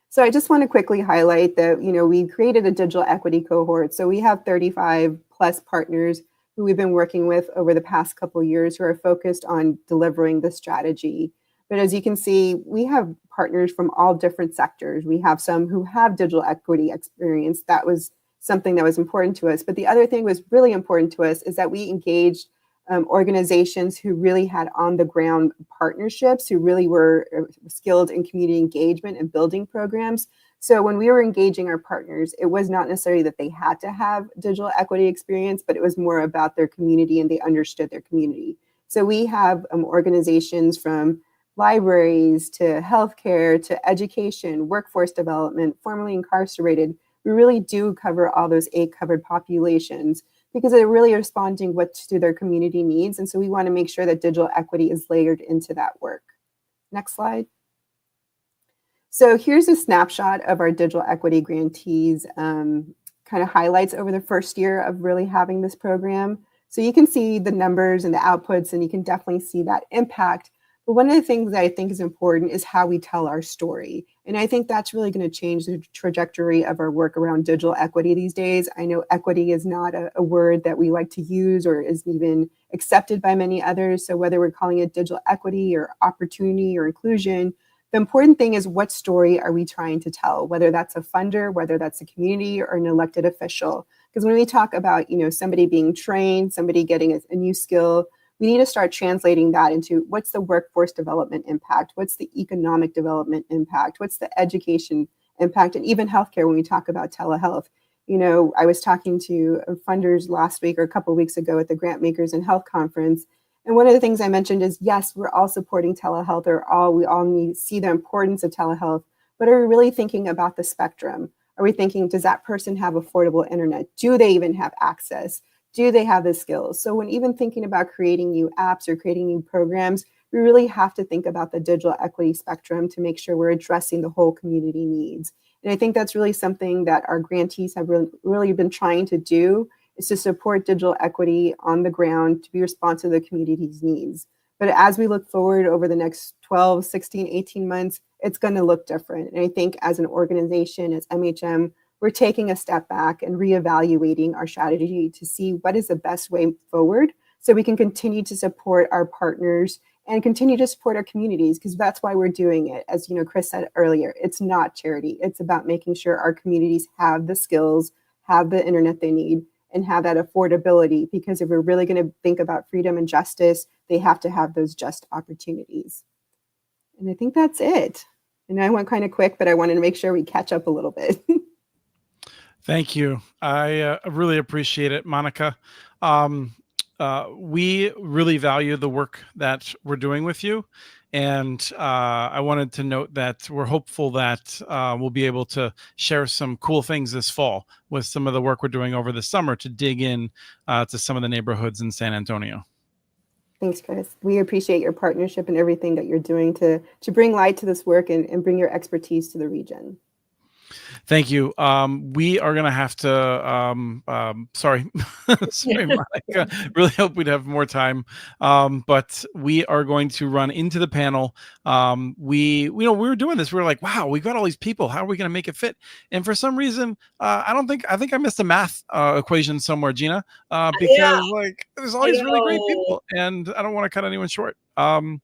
S7: So I just want to quickly highlight that, you know, we created a digital equity cohort. So we have 35 plus partners who we've been working with over the past couple of years who are focused on delivering the strategy. But as you can see, we have partners from all different sectors. We have some who have digital equity experience. That was something that was important to us. But the other thing was really important to us is that we engaged organizations who really had on the ground partnerships, who really were skilled in community engagement and building programs. So when we were engaging our partners, it was not necessarily that they had to have digital equity experience, but it was more about their community and they understood their community. So we have organizations from libraries to healthcare to education, workforce development, formerly incarcerated. We really do cover all those 8 covered populations. because they're really responding to their community needs. And so we want to make sure that digital equity is layered into that work. Next slide. So here's a snapshot of our digital equity grantees, kind of highlights over the first year of really having this program. So you can see the numbers and the outputs, and you can definitely see that impact. But one of the things that I think is important is how we tell our story. And I think that's really going to change the trajectory of our work around digital equity these days. I know equity is not a word that we like to use or is even accepted by many others. So whether we're calling it digital equity or opportunity or inclusion, the important thing is what story are we trying to tell, whether that's a funder, whether that's a community or an elected official. Because when we talk about, somebody being trained, somebody getting a new skill, we need to start translating that into what's the workforce development impact, what's the economic development impact, what's the education impact, and even healthcare when we talk about telehealth. I was talking to funders last week or a couple of weeks ago at the Grant Makers and Health Conference. And one of the things I mentioned is, yes, we're all supporting telehealth, we all need to see the importance of telehealth, but are we really thinking about the spectrum? Are we thinking, does that person have affordable internet? Do they even have access? Do they have the skills? So when even thinking about creating new apps or creating new programs, we really have to think about the digital equity spectrum to make sure we're addressing the whole community needs. And I think that's really something that our grantees have really been trying to do, is to support digital equity on the ground to be responsive to the community's needs. But as we look forward over the next 12, 16, 18 months, it's going to look different. And I think as an organization, as MHM, we're taking a step back and reevaluating our strategy to see what is the best way forward so we can continue to support our partners and continue to support our communities, because that's why we're doing it. As Chris said earlier, it's not charity. It's about making sure our communities have the skills, have the internet they need, and have that affordability, because if we're really going to think about freedom and justice, they have to have those just opportunities. And I think that's it. And I went kind of quick, but I wanted to make sure we catch up a little bit.
S1: Thank you. I really appreciate it, Monica. We really value the work that we're doing with you. And I wanted to note that we're hopeful that we'll be able to share some cool things this fall with some of the work we're doing over the summer to dig in to some of the neighborhoods in San Antonio.
S7: Thanks, Chris. We appreciate your partnership and everything that you're doing to bring light to this work and bring your expertise to the region.
S1: Thank you. We are going to have to, sorry, Monica, really hope we'd have more time. But we are going to run into the panel. We were doing this. We were like, wow, we got all these people. How are we going to make it fit? And for some reason, I think I missed a math equation somewhere, Gina, because there's all these really great people and I don't want to cut anyone short. I'm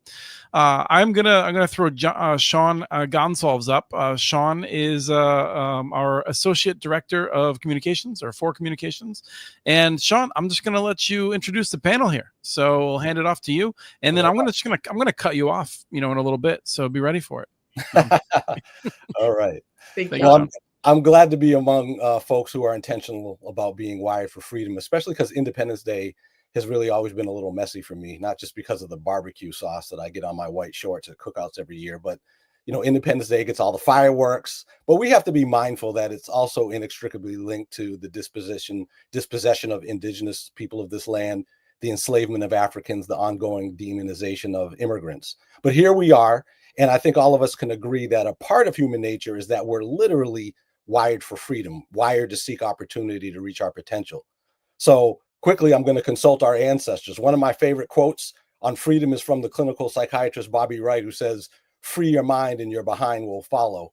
S1: gonna throw Sean Gonzalez up. Sean is our associate director of communications, or for communications. And Sean, I'm just gonna let you introduce the panel here. So I'll hand it off to you, and then I'm gonna cut you off, in a little bit. So be ready for it.
S8: All right.
S2: Thank you.
S8: Well, I'm glad to be among folks who are intentional about being wired for freedom, especially because Independence Day has really always been a little messy for me, not just because of the barbecue sauce that I get on my white shorts at cookouts every year, but Independence Day gets all the fireworks, but we have to be mindful that it's also inextricably linked to the dispossession of indigenous people of this land, the enslavement of Africans, the ongoing demonization of immigrants. But here we are, and I think all of us can agree that a part of human nature is that we're literally wired for freedom, wired to seek opportunity to reach our potential. So quickly, I'm going to consult our ancestors. One of my favorite quotes on freedom is from the clinical psychiatrist Bobby Wright, who says, "Free your mind and your behind will follow,"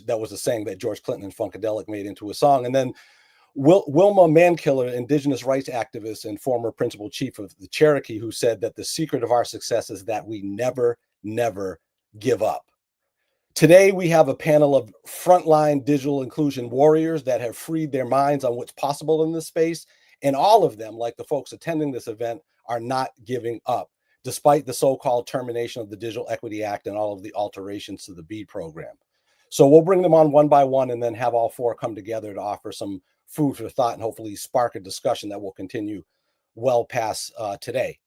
S8: that was a saying that George Clinton and Funkadelic made into a song. And then Wilma Mankiller, indigenous rights activist and former principal chief of the Cherokee, who said that the secret of our success is that we never, never give up. Today, we have a panel of frontline digital inclusion warriors that have freed their minds on what's possible in this space. And all of them, like the folks attending this event, are not giving up, despite the so-called termination of the Digital Equity Act and all of the alterations to the BEAD program. So we'll bring them on one by one and then have all four come together to offer some food for thought and hopefully spark a discussion that will continue well past today.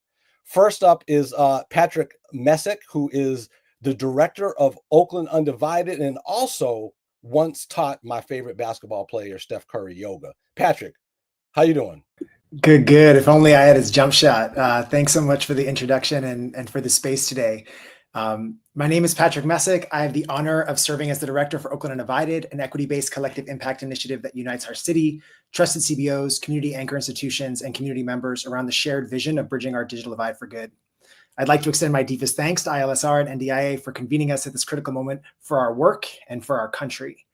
S8: First up is Patrick Messick, who is the director of Oakland Undivided and also once taught my favorite basketball player, Steph Curry, yoga. Patrick, How you doing?
S9: Good, good. If only I had his jump shot. Thanks so much for the introduction and for the space today. My name is Patrick Messick. I have the honor of serving as the director for Oakland Undivided, an equity-based collective impact initiative that unites our city, trusted CBOs, community anchor institutions, and community members around the shared vision of bridging our digital divide for good. I'd like to extend my deepest thanks to ILSR and NDIA for convening us at this critical moment for our work and for our country.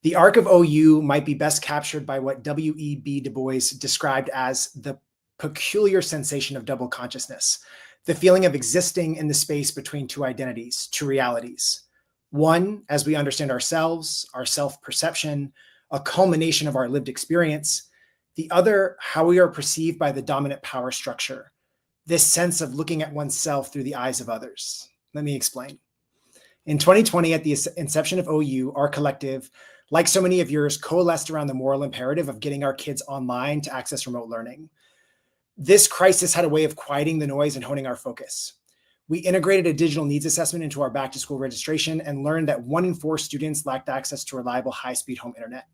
S9: The arc of OU might be best captured by what W.E.B. Du Bois described as the peculiar sensation of double consciousness, the feeling of existing in the space between two identities, two realities. One, as we understand ourselves, our self-perception, a culmination of our lived experience. The other, how we are perceived by the dominant power structure, this sense of looking at oneself through the eyes of others. Let me explain. In 2020, at the inception of OU, our collective, like so many of yours, coalesced around the moral imperative of getting our kids online to access remote learning. This crisis had a way of quieting the noise and honing our focus. We integrated a digital needs assessment into our back to school registration and learned that 1 in 4 students lacked access to reliable high-speed home internet.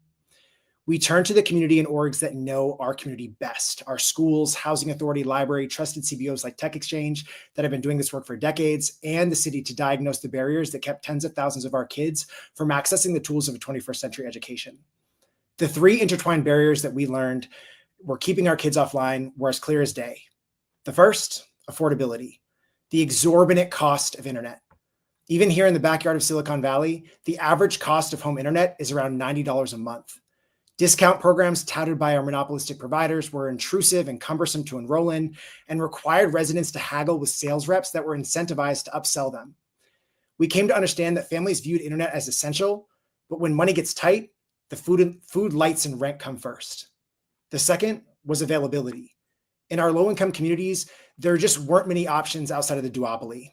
S9: We turned to the community and orgs that know our community best, our schools, housing authority, library, trusted CBOs like Tech Exchange that have been doing this work for decades, and the city to diagnose the barriers that kept tens of thousands of our kids from accessing the tools of a 21st century education. The 3 intertwined barriers that we learned were keeping our kids offline were as clear as day. The first, affordability, the exorbitant cost of internet. Even here in the backyard of Silicon Valley, the average cost of home internet is around $90 a month. Discount programs touted by our monopolistic providers were intrusive and cumbersome to enroll in and required residents to haggle with sales reps that were incentivized to upsell them. We came to understand that families viewed internet as essential, but when money gets tight, the food, lights, and rent come first. The second was availability. In our low-income communities, there just weren't many options outside of the duopoly.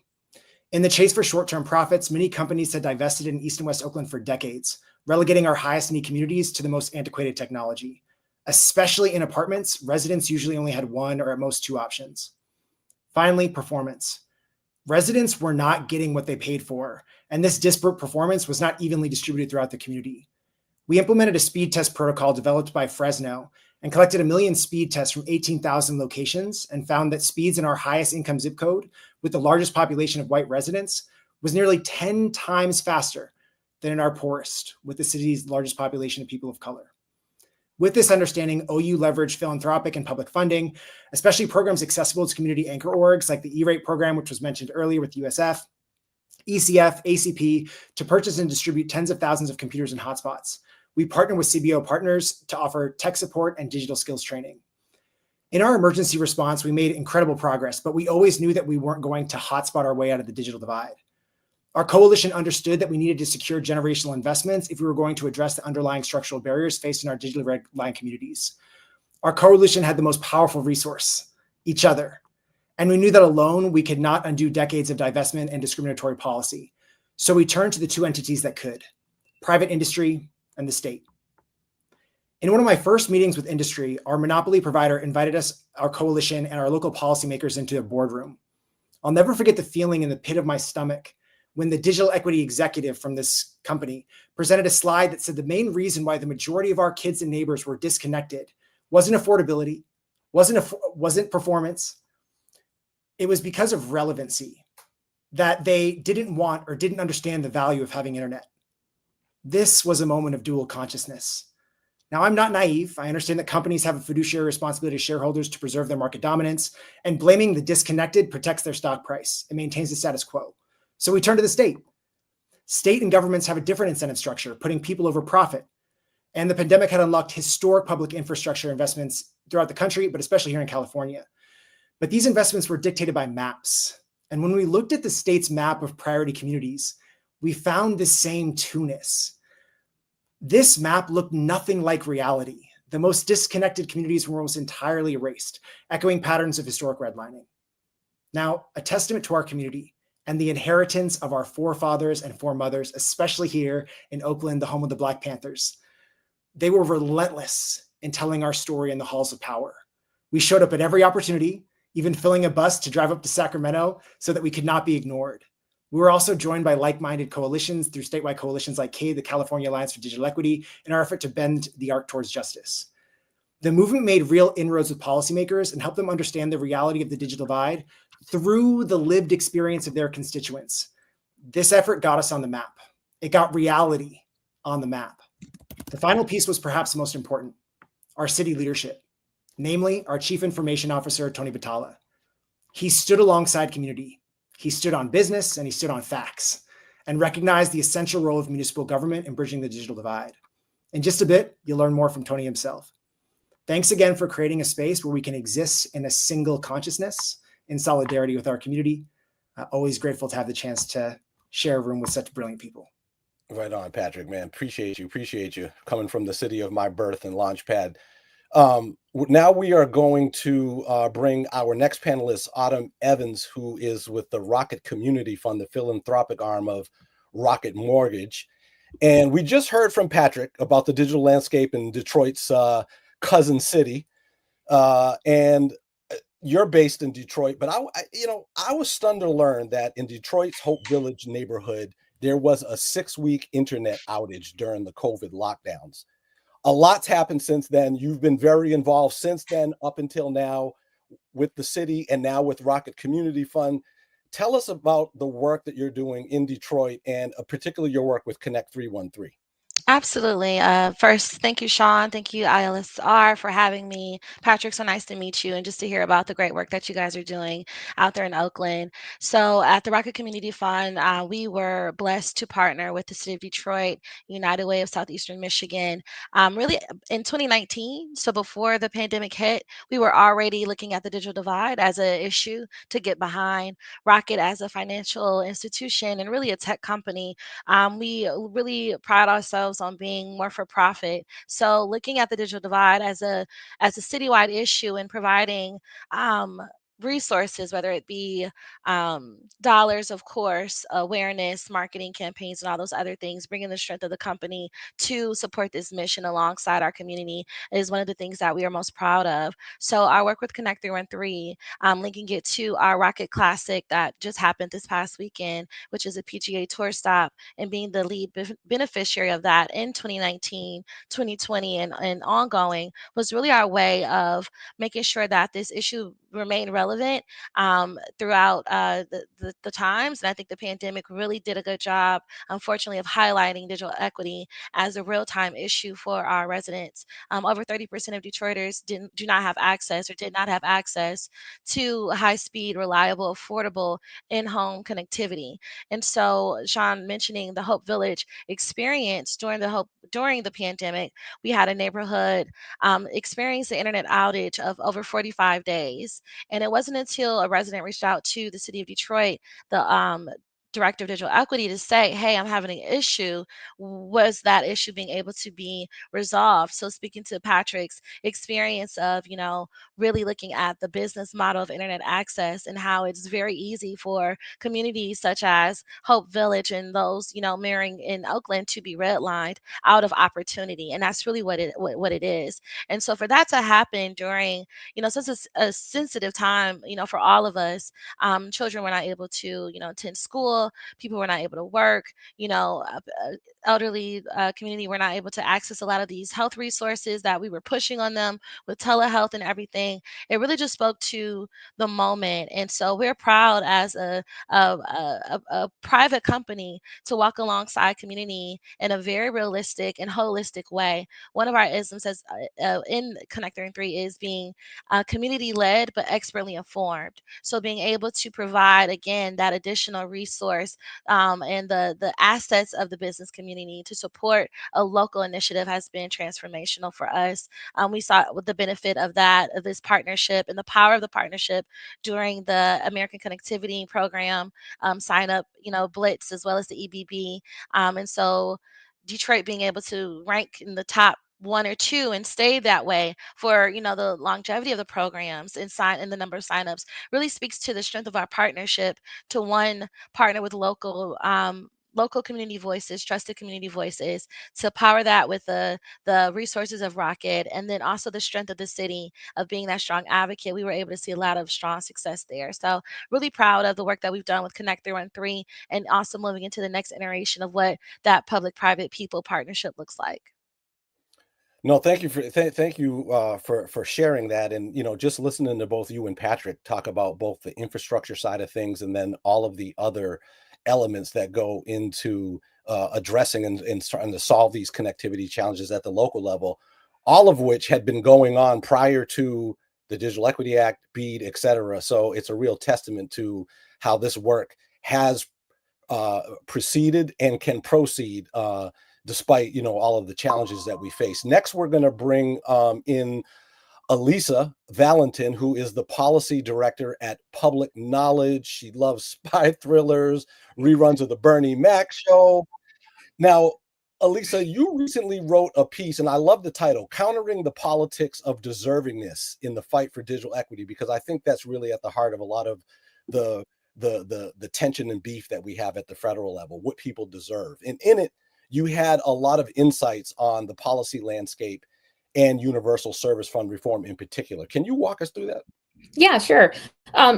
S9: In the chase for short-term profits, many companies had divested in East and West Oakland for decades, relegating our highest need communities to the most antiquated technology. Especially in apartments, residents usually only had 1 or at most 2 options. Finally, performance. Residents were not getting what they paid for, and this disparate performance was not evenly distributed throughout the community. We implemented a speed test protocol developed by Fresno and collected 1 million speed tests from 18,000 locations and found that speeds in our highest income zip code with the largest population of white residents was nearly 10 times faster than in our poorest, with the city's largest population of people of color. With this understanding, OU leveraged philanthropic and public funding, especially programs accessible to community anchor orgs like the E-rate program, which was mentioned earlier with USF, ECF, ACP, to purchase and distribute tens of thousands of computers and hotspots. We partnered with CBO partners to offer tech support and digital skills training. In our emergency response, we made incredible progress, but we always knew that we weren't going to hotspot our way out of the digital divide. Our coalition understood that we needed to secure generational investments if we were going to address the underlying structural barriers faced in our digitally reliant communities. Our coalition had the most powerful resource, each other. And we knew that alone, we could not undo decades of divestment and discriminatory policy. So we turned to the 2 entities that could, private industry and the state. In one of my first meetings with industry, our monopoly provider invited us, our coalition, and our local policymakers into a boardroom. I'll never forget the feeling in the pit of my stomach when the digital equity executive from this company presented a slide that said the main reason why the majority of our kids and neighbors were disconnected wasn't affordability, wasn't performance. It was because of relevancy, that they didn't want or didn't understand the value of having internet. This was a moment of dual consciousness. Now, I'm not naive. I understand that companies have a fiduciary responsibility to shareholders to preserve their market dominance, and blaming the disconnected protects their stock price. It maintains the status quo. So we turn to the state. State and governments have a different incentive structure, putting people over profit. And the pandemic had unlocked historic public infrastructure investments throughout the country, but especially here in California. But these investments were dictated by maps. And when we looked at the state's map of priority communities, we found the same two-ness. This map looked nothing like reality. The most disconnected communities were almost entirely erased, echoing patterns of historic redlining. Now, a testament to our community and the inheritance of our forefathers and foremothers, especially here in Oakland, the home of the Black Panthers. They were relentless in telling our story in the halls of power. We showed up at every opportunity, even filling a bus to drive up to Sacramento so that we could not be ignored. We were also joined by like-minded coalitions through statewide coalitions like CADE, the California Alliance for Digital Equity, in our effort to bend the arc towards justice. The movement made real inroads with policymakers and helped them understand the reality of the digital divide through the lived experience of their constituents. This effort got us on the map. It got reality on the map. The final piece was perhaps the most important, our city leadership, namely our Chief Information Officer, Tony Batala. He stood alongside community. He stood on business and he stood on facts and recognized the essential role of municipal government in bridging the digital divide. In just a bit, you'll learn more from Tony himself. Thanks again for creating a space where we can exist in a single consciousness in solidarity with our community. Always grateful to have the chance to share a room with such brilliant people.
S8: Right on, Patrick, man. Appreciate you coming from the city of my birth and Launchpad. Now we are going to bring our next panelist, Autumn Evans, who is with the Rocket Community Fund, the philanthropic arm of Rocket Mortgage. And we just heard from Patrick about the digital landscape in Detroit's cousin city. And you're based in Detroit, but I was stunned to learn that in Detroit's Hope Village neighborhood, there was a 6-week internet outage during the COVID lockdowns. A lot's happened since then. You've been very involved since then up until now with the city and now with Rocket Community Fund. Tell us about the work that you're doing in Detroit and particularly your work with Connect 313.
S10: Absolutely. First, thank you, Sean. Thank you, ILSR, for having me. Patrick, so nice to meet you and just to hear about the great work that you guys are doing out there in Oakland. So at the Rocket Community Fund, we were blessed to partner with the City of Detroit, United Way of Southeastern Michigan, really in 2019. So before the pandemic hit, we were already looking at the digital divide as an issue to get behind. Rocket as a financial institution and really a tech company, we really pride ourselves on being more for profit. So looking at the digital divide as a citywide issue and providing resources, whether it be dollars, of course, awareness, marketing campaigns, and all those other things, bringing the strength of the company to support this mission alongside our community is one of the things that we are most proud of. So our work with Connect 313, linking it to our Rocket Classic that just happened this past weekend, which is a PGA Tour stop, and being the lead beneficiary of that in 2019, 2020, and ongoing, was really our way of making sure that this issue remained relevant throughout the times. And I think the pandemic really did a good job, unfortunately, of highlighting digital equity as a real-time issue for our residents. Over 30% of Detroiters do not have access or did not have access to high-speed, reliable, affordable in-home connectivity. And so Sean mentioning the Hope Village experience during the pandemic, we had a neighborhood experience the internet outage of over 45 days. And it wasn't until a resident reached out to the City of Detroit, the Director of Digital Equity, to say, hey, I'm having an issue, was that issue being able to be resolved. So speaking to Patrick's experience of, really looking at the business model of internet access and how it's very easy for communities such as Hope Village and those, mirroring in Oakland to be redlined out of opportunity. And that's really what it is. And so for that to happen during, such a sensitive time, for all of us, children were not able to, attend school, people were not able to work, elderly community were not able to access a lot of these health resources that we were pushing on them with telehealth and everything. It really just spoke to the moment. And so we're proud as a private company to walk alongside community in a very realistic and holistic way. One of our isms in Connect 3 is being community-led but expertly informed. So being able to provide, again, that additional resource and the assets of the business community to support a local initiative has been transformational for us. We saw with the benefit of this partnership and the power of the partnership during the American Connectivity Program sign up, blitz, as well as the EBB. And so Detroit being able to rank in the top 1 or 2 and stay that way for the longevity of the programs and the number of signups really speaks to the strength of our partnership to partner with local community voices, trusted community voices, to power that with the resources of Rocket, and then also the strength of the city of being that strong advocate. We were able to see a lot of strong success there. So really proud of the work that we've done with Connect 313 and also moving into the next iteration of what that public-private people partnership looks like.
S8: No, thank you for sharing that. And just listening to both you and Patrick talk about both the infrastructure side of things and then all of the other elements that go into addressing and trying to solve these connectivity challenges at the local level, all of which had been going on prior to the Digital Equity Act, BEAD, et cetera. So it's a real testament to how this work has proceeded and can proceed despite all of the challenges that we face. Next, we're going to bring in Elisa Valentin, who is the policy director at Public Knowledge. She loves spy thrillers, reruns of the Bernie Mac show. Now, Elisa, you recently wrote a piece, and I love the title, Countering the Politics of Deservingness in the Fight for Digital Equity, because I think that's really at the heart of a lot of the tension and beef that we have at the federal level, what people deserve. And in it, you had a lot of insights on the policy landscape and universal service fund reform in particular. Can you walk us through that?
S11: Yeah, sure.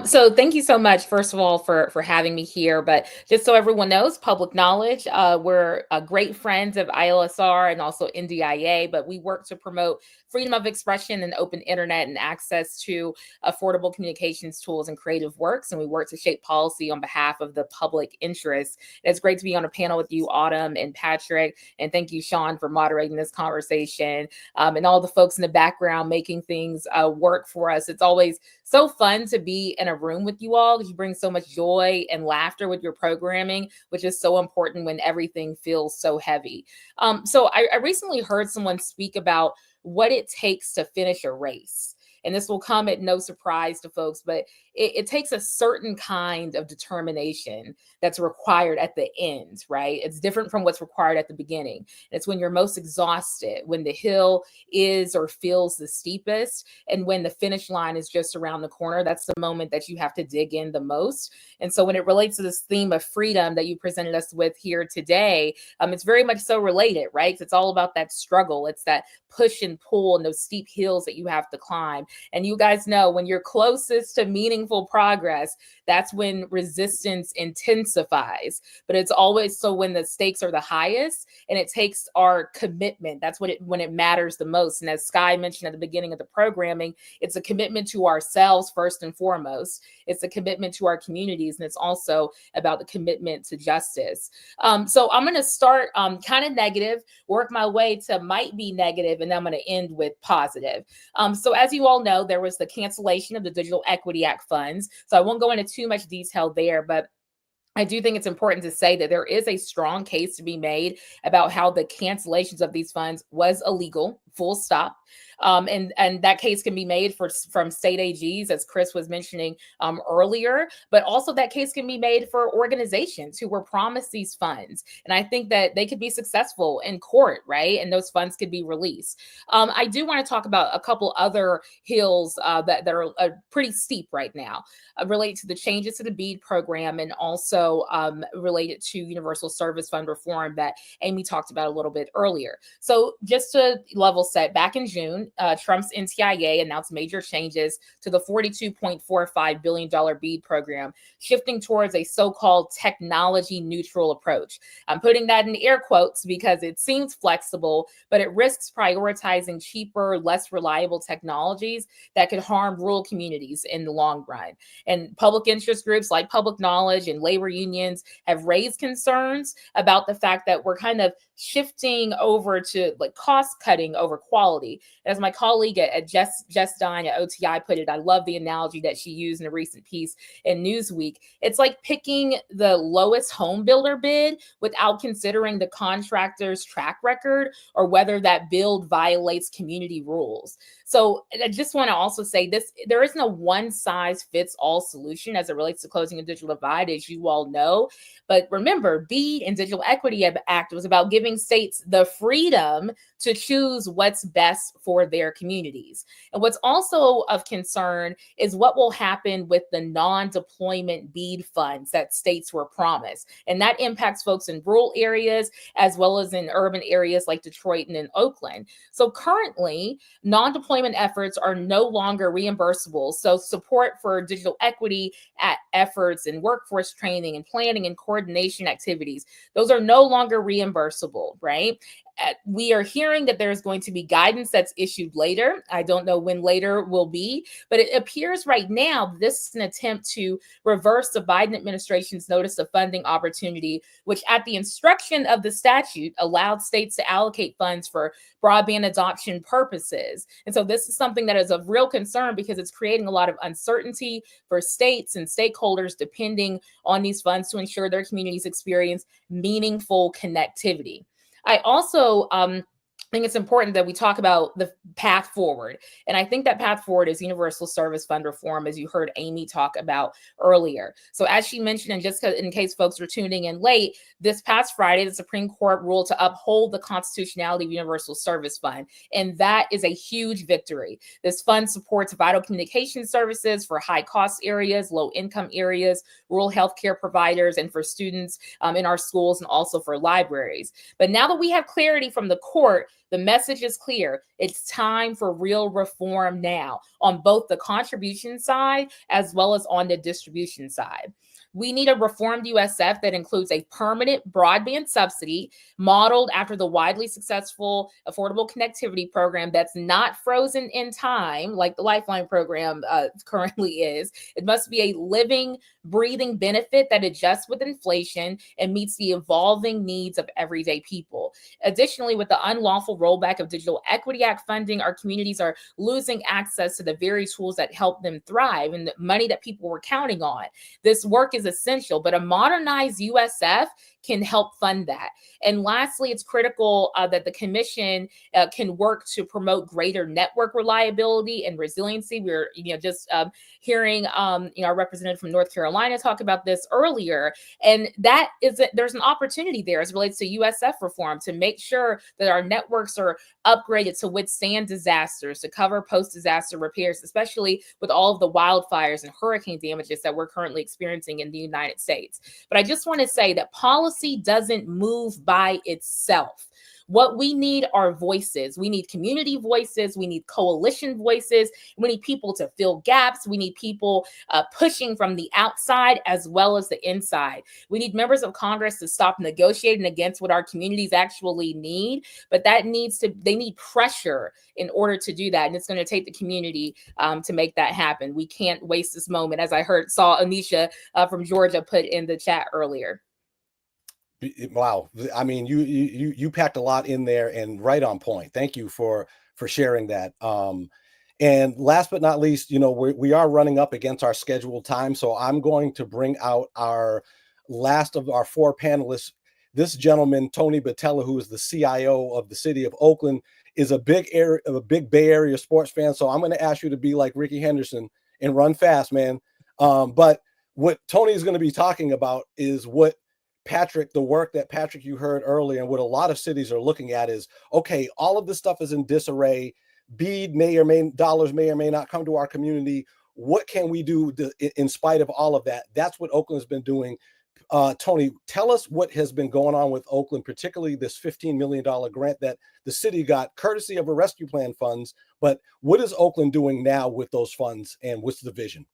S11: So thank you so much, first of all, for having me here. But just so everyone knows, Public Knowledge, we're great friends of ILSR and also NDIA, but we work to promote freedom of expression and open internet and access to affordable communications tools and creative works. And we work to shape policy on behalf of the public interest. It's great to be on a panel with you, Autumn and Patrick. And thank you, Sean, for moderating this conversation, and all the folks in the background making things work for us. It's always so fun to be in a room with you all because you bring so much joy and laughter with your programming, which is so important when everything feels so heavy. So I recently heard someone speak about what it takes to finish a race. And this will come at no surprise to folks, but it takes a certain kind of determination that's required at the end, right? It's different from what's required at the beginning. It's when you're most exhausted, when the hill is or feels the steepest, and when the finish line is just around the corner. That's the moment that you have to dig in the most. And so when it relates to this theme of freedom that you presented us with here today, it's very much so related, right? It's all about that struggle. It's that push and pull and those steep hills that you have to climb. And you guys know when you're closest to meaningful progress, that's when resistance intensifies. But it's always so when the stakes are the highest, and it takes our commitment. That's when it matters the most. And as Sky mentioned at the beginning of the programming, it's a commitment to ourselves first and foremost. It's a commitment to our communities, and it's also about the commitment to justice. So I'm going to start kind of negative, work my way to might be negative, and then I'm going to end with positive. So as you all know, there was the cancellation of the Digital Equity Act funds. So I won't go into too much detail there, but I do think it's important to say that there is a strong case to be made about how the cancellations of these funds was illegal, full stop. And that case can be made from state AGs, as Chris was mentioning earlier, but also that case can be made for organizations who were promised these funds. And I think that they could be successful in court, right? And those funds could be released. I do want to talk about a couple other hills that are pretty steep right now, related to the changes to the BEAD program and also related to Universal Service Fund reform that Amy talked about a little bit earlier. So just to level set, back in June, Trump's NTIA announced major changes to the $42.45 billion BEAD program, shifting towards a so-called technology neutral approach. I'm putting that in air quotes because it seems flexible, but it risks prioritizing cheaper, less reliable technologies that could harm rural communities in the long run. And public interest groups like Public Knowledge and labor unions have raised concerns about the fact that we're kind of shifting over to like cost cutting over quality. As my colleague at Jess Dine at OTI put it, I love the analogy that she used in a recent piece in Newsweek. It's like picking the lowest home builder bid without considering the contractor's track record or whether that build violates community rules. So I just want to also say this, there is no one size fits all solution as it relates to closing a digital divide, as you all know. But remember, BEAD and Digital Equity Act was about giving states the freedom to choose what's best for their communities. And what's also of concern is what will happen with the non-deployment BEAD funds that states were promised. And that impacts folks in rural areas as well as in urban areas like Detroit and in Oakland. So currently, non-deployment efforts are no longer reimbursable. So support for digital equity efforts and workforce training and planning and coordination activities, those are no longer reimbursable, right? We are hearing that there's going to be guidance that's issued later. I don't know when later will be, but it appears right now this is an attempt to reverse the Biden administration's notice of funding opportunity, which at the instruction of the statute allowed states to allocate funds for broadband adoption purposes. And so this is something that is of real concern because it's creating a lot of uncertainty for states and stakeholders depending on these funds to ensure their communities experience meaningful connectivity. I also think it's important that we talk about the path forward. And I think that path forward is universal service fund reform, as you heard Amy talk about earlier. So as she mentioned, and just in case folks are tuning in late, this past Friday, the Supreme Court ruled to uphold the constitutionality of universal service fund. And that is a huge victory. This fund supports vital communication services for high cost areas, low income areas, rural healthcare providers, and for students in our schools and also for libraries. But now that we have clarity from the court, the message is clear. It's time for real reform now on both the contribution side as well as on the distribution side. We need a reformed USF that includes a permanent broadband subsidy modeled after the widely successful Affordable Connectivity Program that's not frozen in time like the Lifeline program currently is. It must be a living, breathing benefit that adjusts with inflation and meets the evolving needs of everyday people. Additionally, with the unlawful rollback of Digital Equity Act funding, our communities are losing access to the very tools that help them thrive and the money that people were counting on. This work is essential, but a modernized USF can help fund that. And lastly, it's critical that the commission can work to promote greater network reliability and resiliency. We're just hearing our representative from North Carolina talk about this earlier, and that is there's an opportunity there as it relates to USF reform to make sure that our networks are upgraded to withstand disasters, to cover post-disaster repairs, especially with all of the wildfires and hurricane damages that we're currently experiencing in the United States. But I just want to say that policy doesn't move by itself. What we need are voices. We need community voices. We need coalition voices. We need people to fill gaps. We need people pushing from the outside as well as the inside. We need members of Congress to stop negotiating against what our communities actually need. But they need pressure in order to do that. And it's going to take the community to make that happen. We can't waste this moment, as I saw Anisha from Georgia put in the chat earlier.
S8: Wow. I mean, you packed a lot in there and right on point. Thank you for sharing that. And last but not least, we are running up against our scheduled time. So I'm going to bring out our last of our four panelists. This gentleman, Tony Batella, who is the CIO of the city of Oakland, is a big Bay Area sports fan. So I'm going to ask you to be like Ricky Henderson and run fast, man. But what Tony is going to be talking about is what the work that Patrick, you heard earlier, and what a lot of cities are looking at is, okay, all of this stuff is in disarray. Dollars may or may not come to our community. What can we do in spite of all of that? That's what Oakland's been doing. Tony, tell us what has been going on with Oakland, particularly this $15 million grant that the city got courtesy of a rescue plan funds. But what is Oakland doing now with those funds, and what's the vision?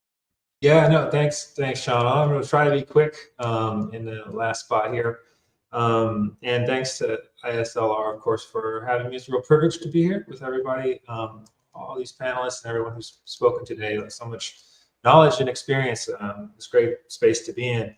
S12: Yeah, no, thanks, Sean. I'm going to try to be quick in the last spot here. And thanks to ISLR, of course, for having me. It's a real privilege to be here with everybody, all these panelists and everyone who's spoken today. So much knowledge and experience. It's a great space to be in.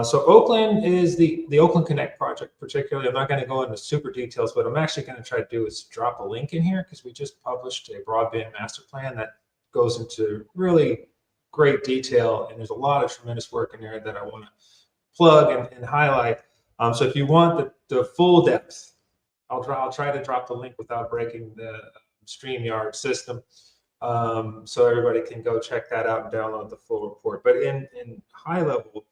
S12: So Oakland is the Oakland Connect project, particularly. I'm not going to go into super details, but I'm actually going to try to do is drop a link in here because we just published a broadband master plan that goes into really great detail, and there's a lot of tremendous work in there that I want to plug and highlight. So if you want the full depth, I'll try to drop the link without breaking the StreamYard system, so everybody can go check that out and download the full report. But in high level,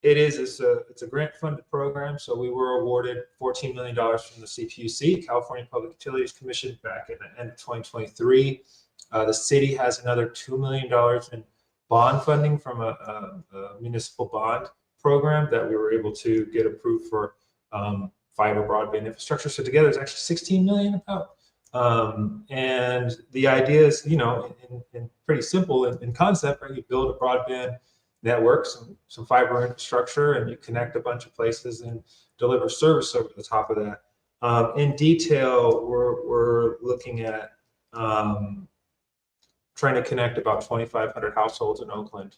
S12: it's a grant funded program. So we were awarded $14 million from the CPUC, California Public Utilities Commission, back in the end of 2023. The city has another $2 million in bond funding from a municipal bond program that we were able to get approved for fiber broadband infrastructure. So together it's actually $16 million about. And the idea is, in pretty simple in concept, right? You build a broadband network, some fiber infrastructure, and you connect a bunch of places and deliver service over the top of that. In detail, we're looking at trying to connect about 2,500 households in Oakland,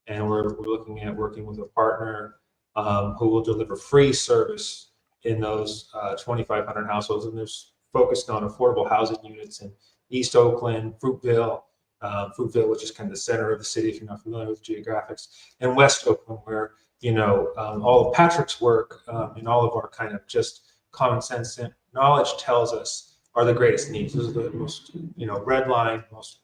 S12: and we're looking at working with a partner who will deliver free service in those 2,500 households, and there's focused on affordable housing units in East Oakland, Fruitville, which is kind of the center of the city if you're not familiar with geographics, and West Oakland, where all of Patrick's work and all of our kind of just common sense and knowledge tells us are the greatest needs. Those are the most red line, most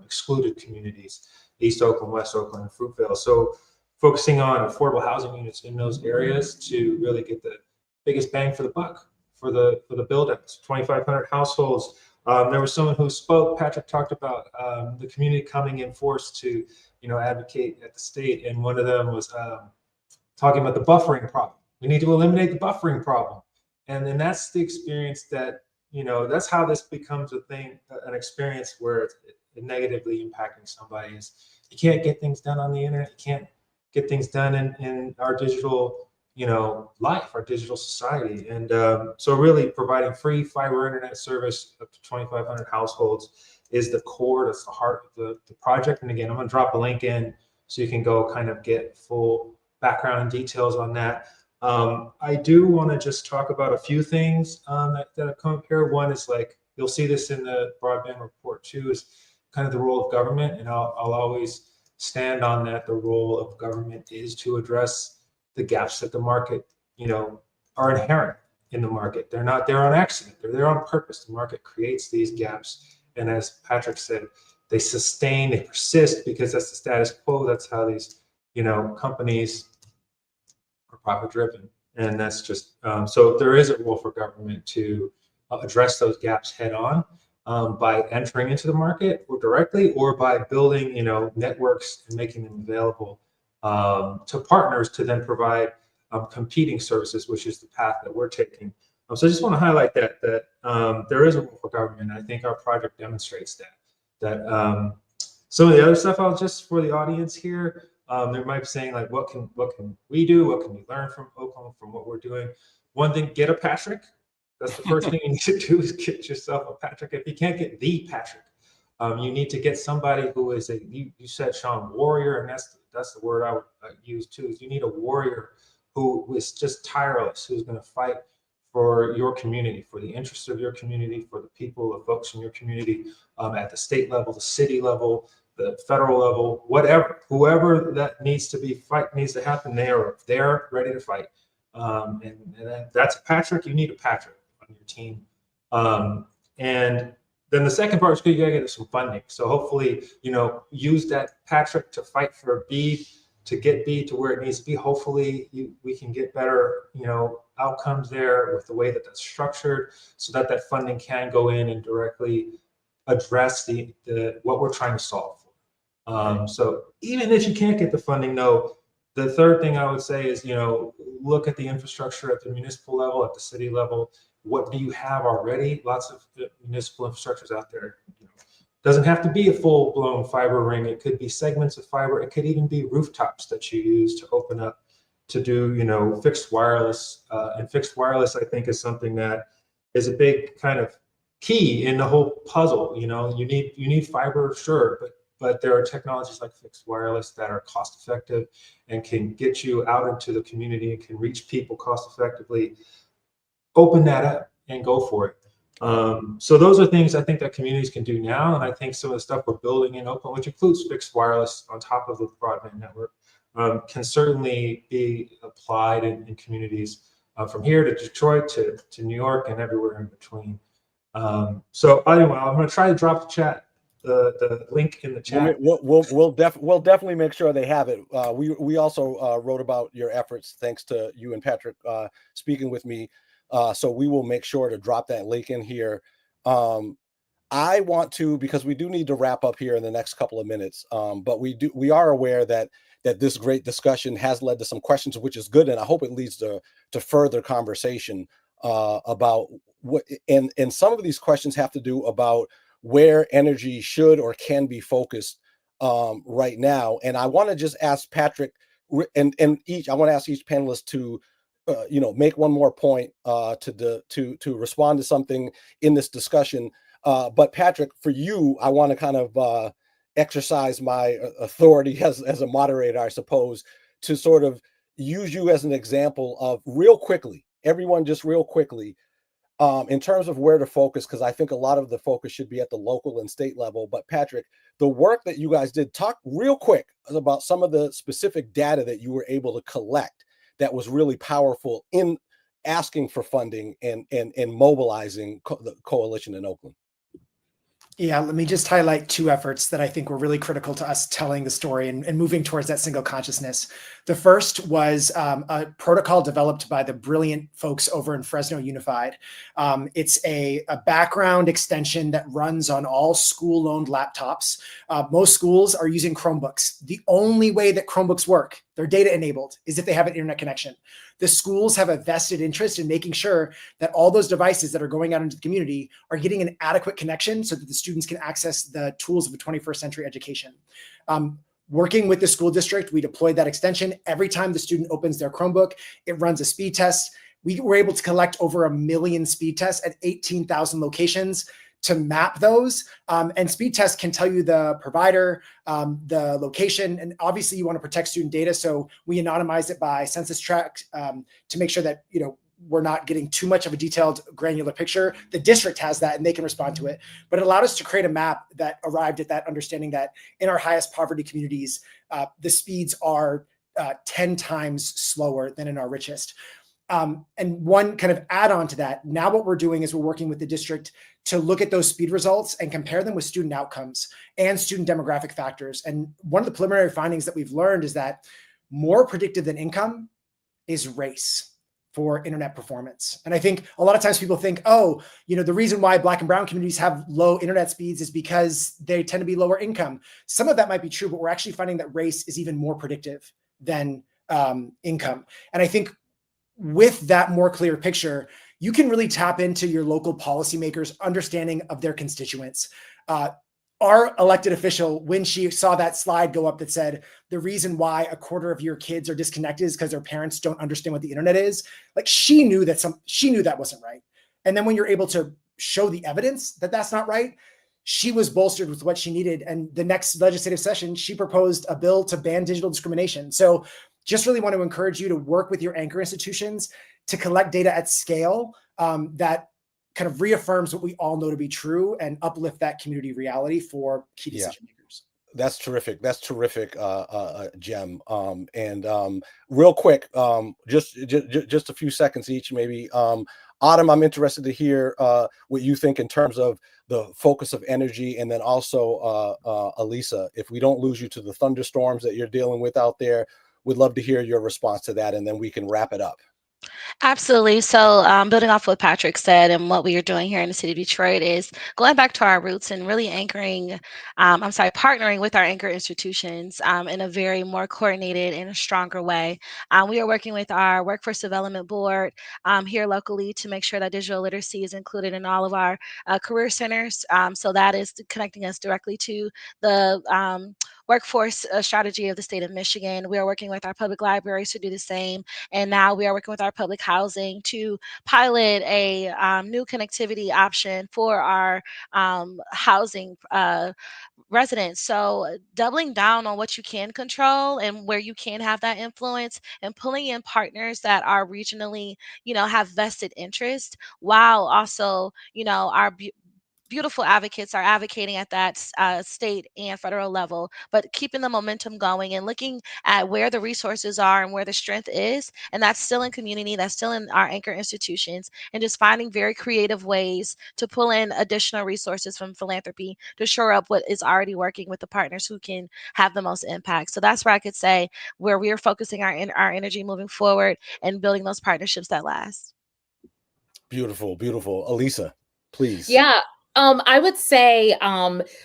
S12: excluded communities: East Oakland, West Oakland, and Fruitville. So focusing on affordable housing units in those areas to really get the biggest bang for the buck for the build-outs. 2,500 households. There was someone who spoke. Patrick talked about the community coming in force to advocate at the state, and one of them was talking about the buffering problem. We need to eliminate the buffering problem, and then that's the experience that that's how this becomes a thing, an experience where it's negatively impacting somebody. Is you can't get things done on the internet. You can't get things done in our digital life, our digital society. And so really providing free fiber internet service up to 2,500 households is the core, that's the heart of the project. And again, I'm going to drop a link in so you can go kind of get full background and details on that. I do want to just talk about a few things that have come up here. One is, like, you'll see this in the broadband report too, is kind of the role of government. And I'll always stand on that. The role of government is to address the gaps that the market, are inherent in the market. They're not there on accident. They're there on purpose. The market creates these gaps. And as Patrick said, they sustain, they persist because that's the status quo. That's how these, companies are profit driven. And that's just, so there is a role for government to address those gaps head on by entering into the market or directly, or by building, networks and making them available to partners to then provide competing services, which is the path that we're taking. So I just want to highlight that there is a role for government. And I think our project demonstrates that. Some of the other stuff, I'll just, for the audience here, they might be saying, like, what can we do? What can we learn from Oakland, from what we're doing? One thing, get a Patrick. That's the first thing you need to do, is get yourself a Patrick. If you can't get the Patrick, you need to get somebody who is you said, Sean, warrior, and that's the word I would use too, is you need a warrior who is just tireless, who's going to fight for your community, for the interests of your community, for the people, the folks in your community, at the state level, the city level, the federal level, whoever that needs to happen, they are there ready to fight. And that's a Patrick. You need a Patrick on your team. And then the second part is you gotta get some funding. So hopefully, use that Patrick to fight for B, to get B to where it needs to be. Hopefully we can get better, outcomes there with the way that that's structured, so that funding can go in and directly address the what we're trying to solve for. So even if you can't get the funding, though, the third thing I would say is, look at the infrastructure at the municipal level, at the city level. What do you have already? Lots of municipal infrastructures out there. Doesn't have to be a full-blown fiber ring. It could be segments of fiber. It could even be rooftops that you use to open up to do, fixed wireless. And fixed wireless, I think, is something that is a big kind of key in the whole puzzle. You need fiber, sure, but there are technologies like fixed wireless that are cost effective and can get you out into the community and can reach people cost effectively. Open that up and go for it. So those are things I think that communities can do now. And I think some of the stuff we're building in Oakland, which includes fixed wireless on top of the broadband network, can certainly be applied in communities from here to Detroit to New York and everywhere in between. So anyway, I'm going to try to drop the link in the chat.
S8: We'll definitely make sure they have it. We also wrote about your efforts, thanks to you and Patrick speaking with me. So we will make sure to drop that link in here. I want to, because we do need to wrap up here in the next couple of minutes. But we are aware that this great discussion has led to some questions, which is good, and I hope it leads to further conversation about what. And some of these questions have to do about where energy should or can be focused right now. And I want to just ask Patrick I want to ask each panelist to make one more point to respond to something in this discussion. But Patrick, for you, I want to kind of exercise my authority as a moderator, I suppose, to sort of use you as an example of real quickly, everyone just real quickly, in terms of where to focus, because I think a lot of the focus should be at the local and state level. But Patrick, the work that you guys did, talk real quick about some of the specific data that you were able to collect that was really powerful in asking for funding and mobilizing the coalition in Oakland.
S9: Yeah, let me just highlight two efforts that I think were really critical to us telling the story and moving towards that single consciousness. The first was a protocol developed by the brilliant folks over in Fresno Unified. It's a background extension that runs on all school-owned laptops. Most schools are using Chromebooks. The only way that Chromebooks work, they're data enabled, is if they have an internet connection. The schools have a vested interest in making sure that all those devices that are going out into the community are getting an adequate connection so that the students can access the tools of a 21st century education. Working with the school district, we deployed that extension. Every time the student opens their Chromebook, it runs a speed test. We were able to collect over 1 million speed tests at 18,000 locations to map those. And speed tests can tell you the provider, the location, and obviously you want to protect student data. So we anonymize it by census tract to make sure that, we're not getting too much of a detailed granular picture. The district has that and they can respond to it. But it allowed us to create a map that arrived at that understanding that in our highest poverty communities, the speeds are 10 times slower than in our richest. And one kind of add on to that, now what we're doing is we're working with the district to look at those speed results and compare them with student outcomes and student demographic factors. And one of the preliminary findings that we've learned is that more predictive than income is race for internet performance. And I think a lot of times people think, the reason why Black and brown communities have low internet speeds is because they tend to be lower income. Some of that might be true, but we're actually finding that race is even more predictive than income. And I think with that more clear picture, you can really tap into your local policymakers' understanding of their constituents. Our elected official, when she saw that slide go up that said, the reason why 1/4 of your kids are disconnected is because their parents don't understand what the internet is, like she knew that wasn't right. And then when you're able to show the evidence that that's not right, she was bolstered with what she needed. And the next legislative session, she proposed a bill to ban digital discrimination. So just really want to encourage you to work with your anchor institutions to collect data at scale that kind of reaffirms what we all know to be true and uplift that community reality for key decision makers.
S8: That's terrific. That's terrific, Jem. Real quick, just a few seconds each, maybe. Autumn, I'm interested to hear what you think in terms of the focus of energy, and then also Elisa, if we don't lose you to the thunderstorms that you're dealing with out there, we'd love to hear your response to that, and then we can wrap it up.
S10: Absolutely. So, building off what Patrick said, and what we are doing here in the city of Detroit is going back to our roots and really partnering with our anchor institutions in a very more coordinated and a stronger way. We are working with our Workforce Development Board here locally to make sure that digital literacy is included in all of our career centers. So that is connecting us directly to the workforce strategy of the state of Michigan. We are working with our public libraries to do the same. And now we are working with our public housing to pilot a new connectivity option for our housing residents. So doubling down on what you can control and where you can have that influence, and pulling in partners that are regionally, have vested interest, while also, our beautiful advocates are advocating at that state and federal level, but keeping the momentum going and looking at where the resources are and where the strength is. And that's still in community, that's still in our anchor institutions, and just finding very creative ways to pull in additional resources from philanthropy to shore up what is already working with the partners who can have the most impact. So that's where I could say where we are focusing our energy moving forward and building those partnerships that last.
S8: Beautiful, beautiful. Elisa, please.
S11: Yeah. I would say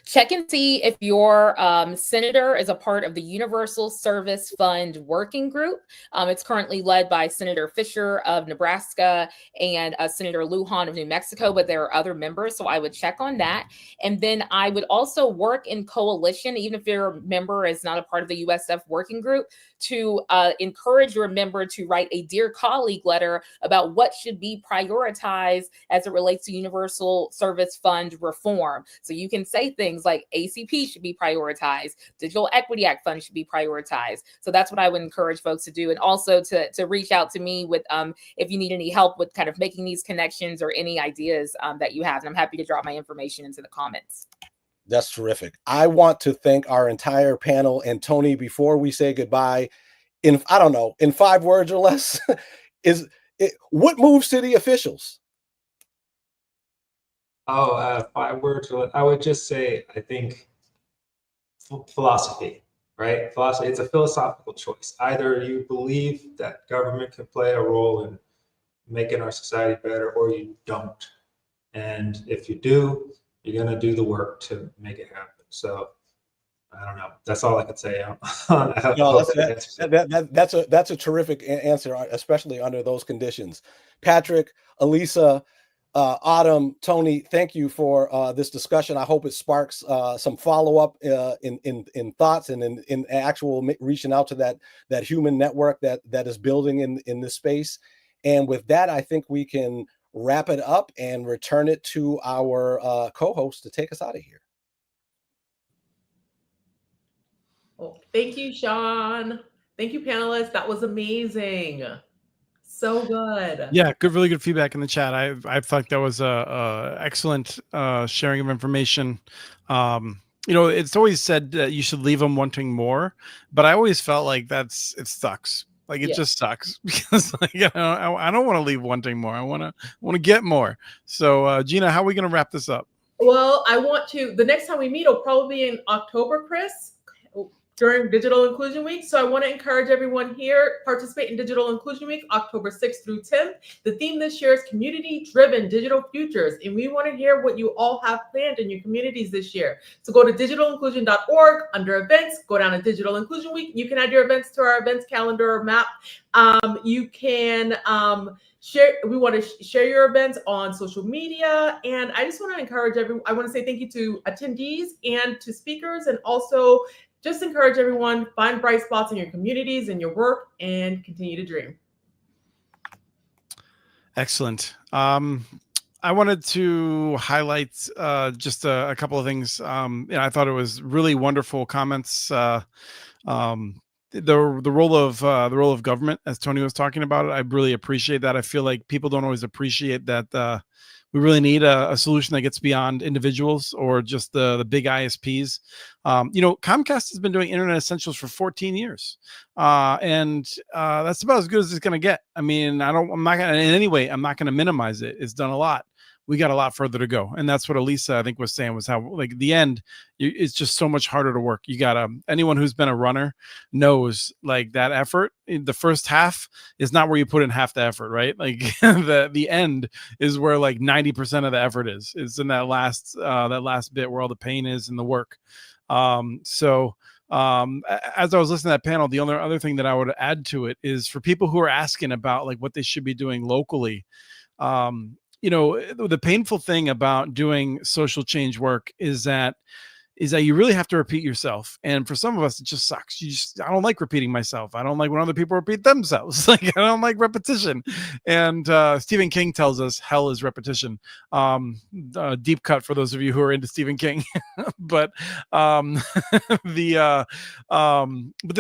S11: check and see if your senator is a part of the Universal Service Fund Working Group. It's currently led by Senator Fisher of Nebraska and Senator Lujan of New Mexico, but there are other members, so I would check on that. And then I would also work in coalition, even if your member is not a part of the USF Working Group, to encourage your member to write a Dear Colleague letter about what should be prioritized as it relates to Universal Service Fund reform. So you can say things like ACP should be prioritized, Digital Equity Act funds should be prioritized. So that's what I would encourage folks to do. And also to reach out to me with if you need any help with kind of making these connections or any ideas that you have. And I'm happy to drop my information into the comments.
S8: That's terrific. I want to thank our entire panel. And Tony, before we say goodbye, in 5 words or less, what moves city officials?
S12: 5 words. I would just say, I think philosophy, right? Philosophy, it's a philosophical choice. Either you believe that government can play a role in making our society better, or you don't. And if you do, you're going to do the work to make it happen. So I don't know. That's all I could say.
S8: That's a terrific answer, especially under those conditions. Patrick, Elisa, Autumn, Tony, thank you for this discussion. I hope it sparks some follow-up in thoughts and in actual reaching out to that human network that is building in this space. And with that, I think we can wrap it up and return it to our co-host to take us out of here.
S2: Well, thank you, Sean. Thank you, panelists. That was amazing. So good.
S1: Yeah, really good feedback in the chat. I thought that was a excellent sharing of information. It's always said that you should leave them wanting more, but I always felt like it sucks. Like it just sucks because I don't want to leave wanting more. I want to get more. So Gina, how are we going to wrap this up?
S2: Well, the next time we meet will probably be in October, Chris, during Digital Inclusion Week. So I want to encourage everyone here, participate in Digital Inclusion Week, October 6th through 10th. The theme this year is community-driven digital futures. And we want to hear what you all have planned in your communities this year. So go to digitalinclusion.org, under events, go down to Digital Inclusion Week. You can add your events to our events calendar or map. You can we want to share your events on social media. And I just want to encourage everyone. I want to say thank you to attendees and to speakers, and also just encourage everyone, find bright spots in your communities and your work, and continue to dream. Excellent.
S1: I wanted to highlight just a couple of things. I thought it was really wonderful comments. The role of government, as Tony was talking about it, I really appreciate that. I feel like people don't always appreciate that. We really need a solution that gets beyond individuals or just the big ISPs. Comcast has been doing Internet Essentials for 14 years. And that's about as good as it's going to get. I mean, I'm not going to minimize it. It's done a lot. We got a lot further to go. And that's what Elisa, I think, was saying, was how, like, the end, it's just so much harder to work. You got anyone who's been a runner knows, like, that effort in the first half is not where you put in half the effort, right? Like the end is where like 90% of the effort is. It's in that last bit where all the pain is and the work. As I was listening to that panel, the only other thing that I would add to it is for people who are asking about like what they should be doing locally. The painful thing about doing social change work is that you really have to repeat yourself. And for some of us, it just sucks. I don't like repeating myself. I don't like when other people repeat themselves. Like, I don't like repetition. And Stephen King tells us hell is repetition. Deep cut for those of you who are into Stephen King. But the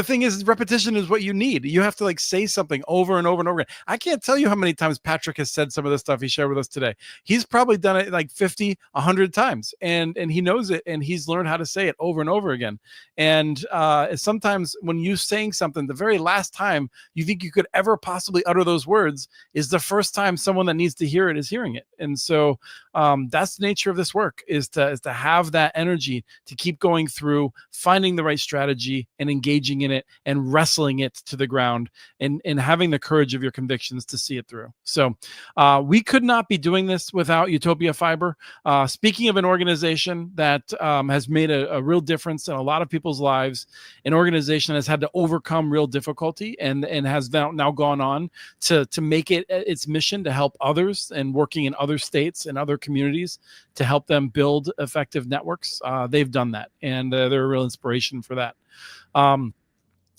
S1: thing is, repetition is what you need. You have to like say something over and over and over again. I can't tell you how many times Patrick has said some of the stuff he shared with us today. He's probably done it like 50, 100 times, and he knows it, and he's learned how to say it over and over again. And sometimes when you're saying something, the very last time you think you could ever possibly utter those words is the first time someone that needs to hear it is hearing it. And so that's the nature of this work, is to have that energy to keep going through, finding the right strategy and engaging in it and wrestling it to the ground, and having the courage of your convictions to see it through. So we could not be doing this without Utopia Fiber. Speaking of an organization that has made a real difference in a lot of people's lives, an organization that has had to overcome real difficulty and has now gone on to make it its mission to help others, and working in other states and other communities to help them build effective networks. They've done that, and they're a real inspiration for that.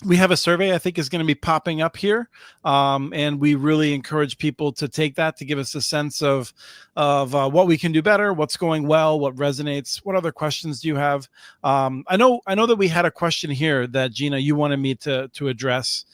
S1: We have a survey I think is going to be popping up here, and we really encourage people to take that to give us a sense of what we can do better, what's going well, what resonates, what other questions do you have. I know that we had a question here that Gina, you wanted me to address,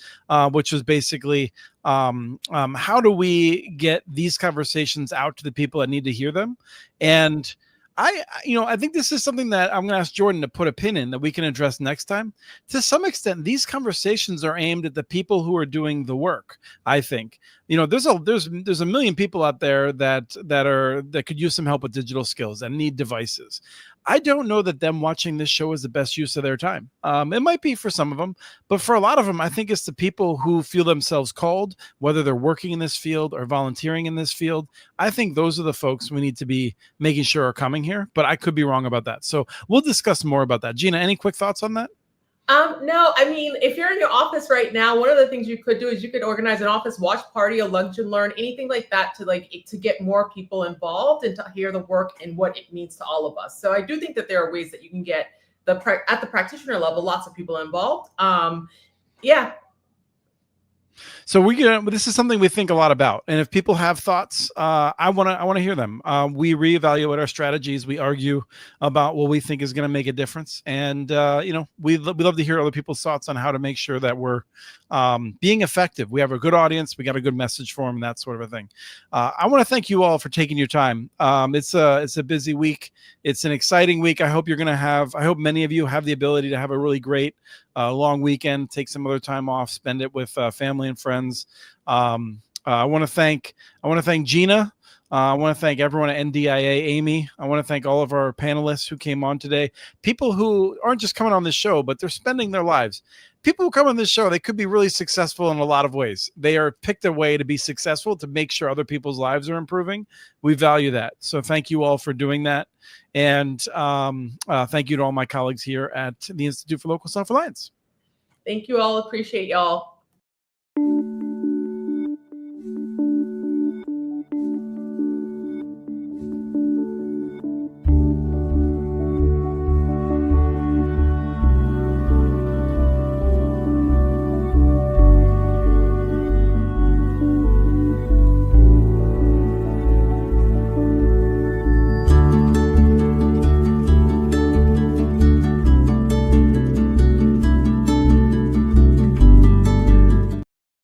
S1: which was basically how do we get these conversations out to the people that need to hear them? And I think this is something that I'm going to ask Jordan to put a pin in that we can address next time. To some extent, these conversations are aimed at the people who are doing the work. I think, there's a million people out there that could use some help with digital skills and need devices. I don't know that them watching this show is the best use of their time. It might be for some of them, but for a lot of them, I think it's the people who feel themselves called, whether they're working in this field or volunteering in this field. I think those are the folks we need to be making sure are coming here, but I could be wrong about that. So we'll discuss more about that. Gina, any quick thoughts on that?
S2: No, I mean, if you're in your office right now, one of the things you could do is you could organize an office watch party, a lunch and learn, anything like that to get more people involved and to hear the work and what it means to all of us. So I do think that there are ways that you can get at the practitioner level, lots of people involved. Yeah.
S1: So this is something we think a lot about, and if people have thoughts, I want to hear them. We reevaluate our strategies. We argue about what we think is going to make a difference, and we love to hear other people's thoughts on how to make sure that we're being effective. We have a good audience. We got a good message for them, and that sort of a thing. I want to thank you all for taking your time. It's a busy week. It's an exciting week. I hope many of you have the ability to have a really great long weekend, take some other time off, spend it with family and friends. I want to thank Gina. I want to thank everyone at NDIA, Amy. I want to thank all of our panelists who came on today. People who aren't just coming on this show, but they're spending their lives. People who come on this show, they could be really successful in a lot of ways. They are picked a way to be successful, to make sure other people's lives are improving. We value that. So thank you all for doing that. And thank you to all my colleagues here at the Institute for Local Self-Reliance.
S2: Thank you all. Appreciate y'all.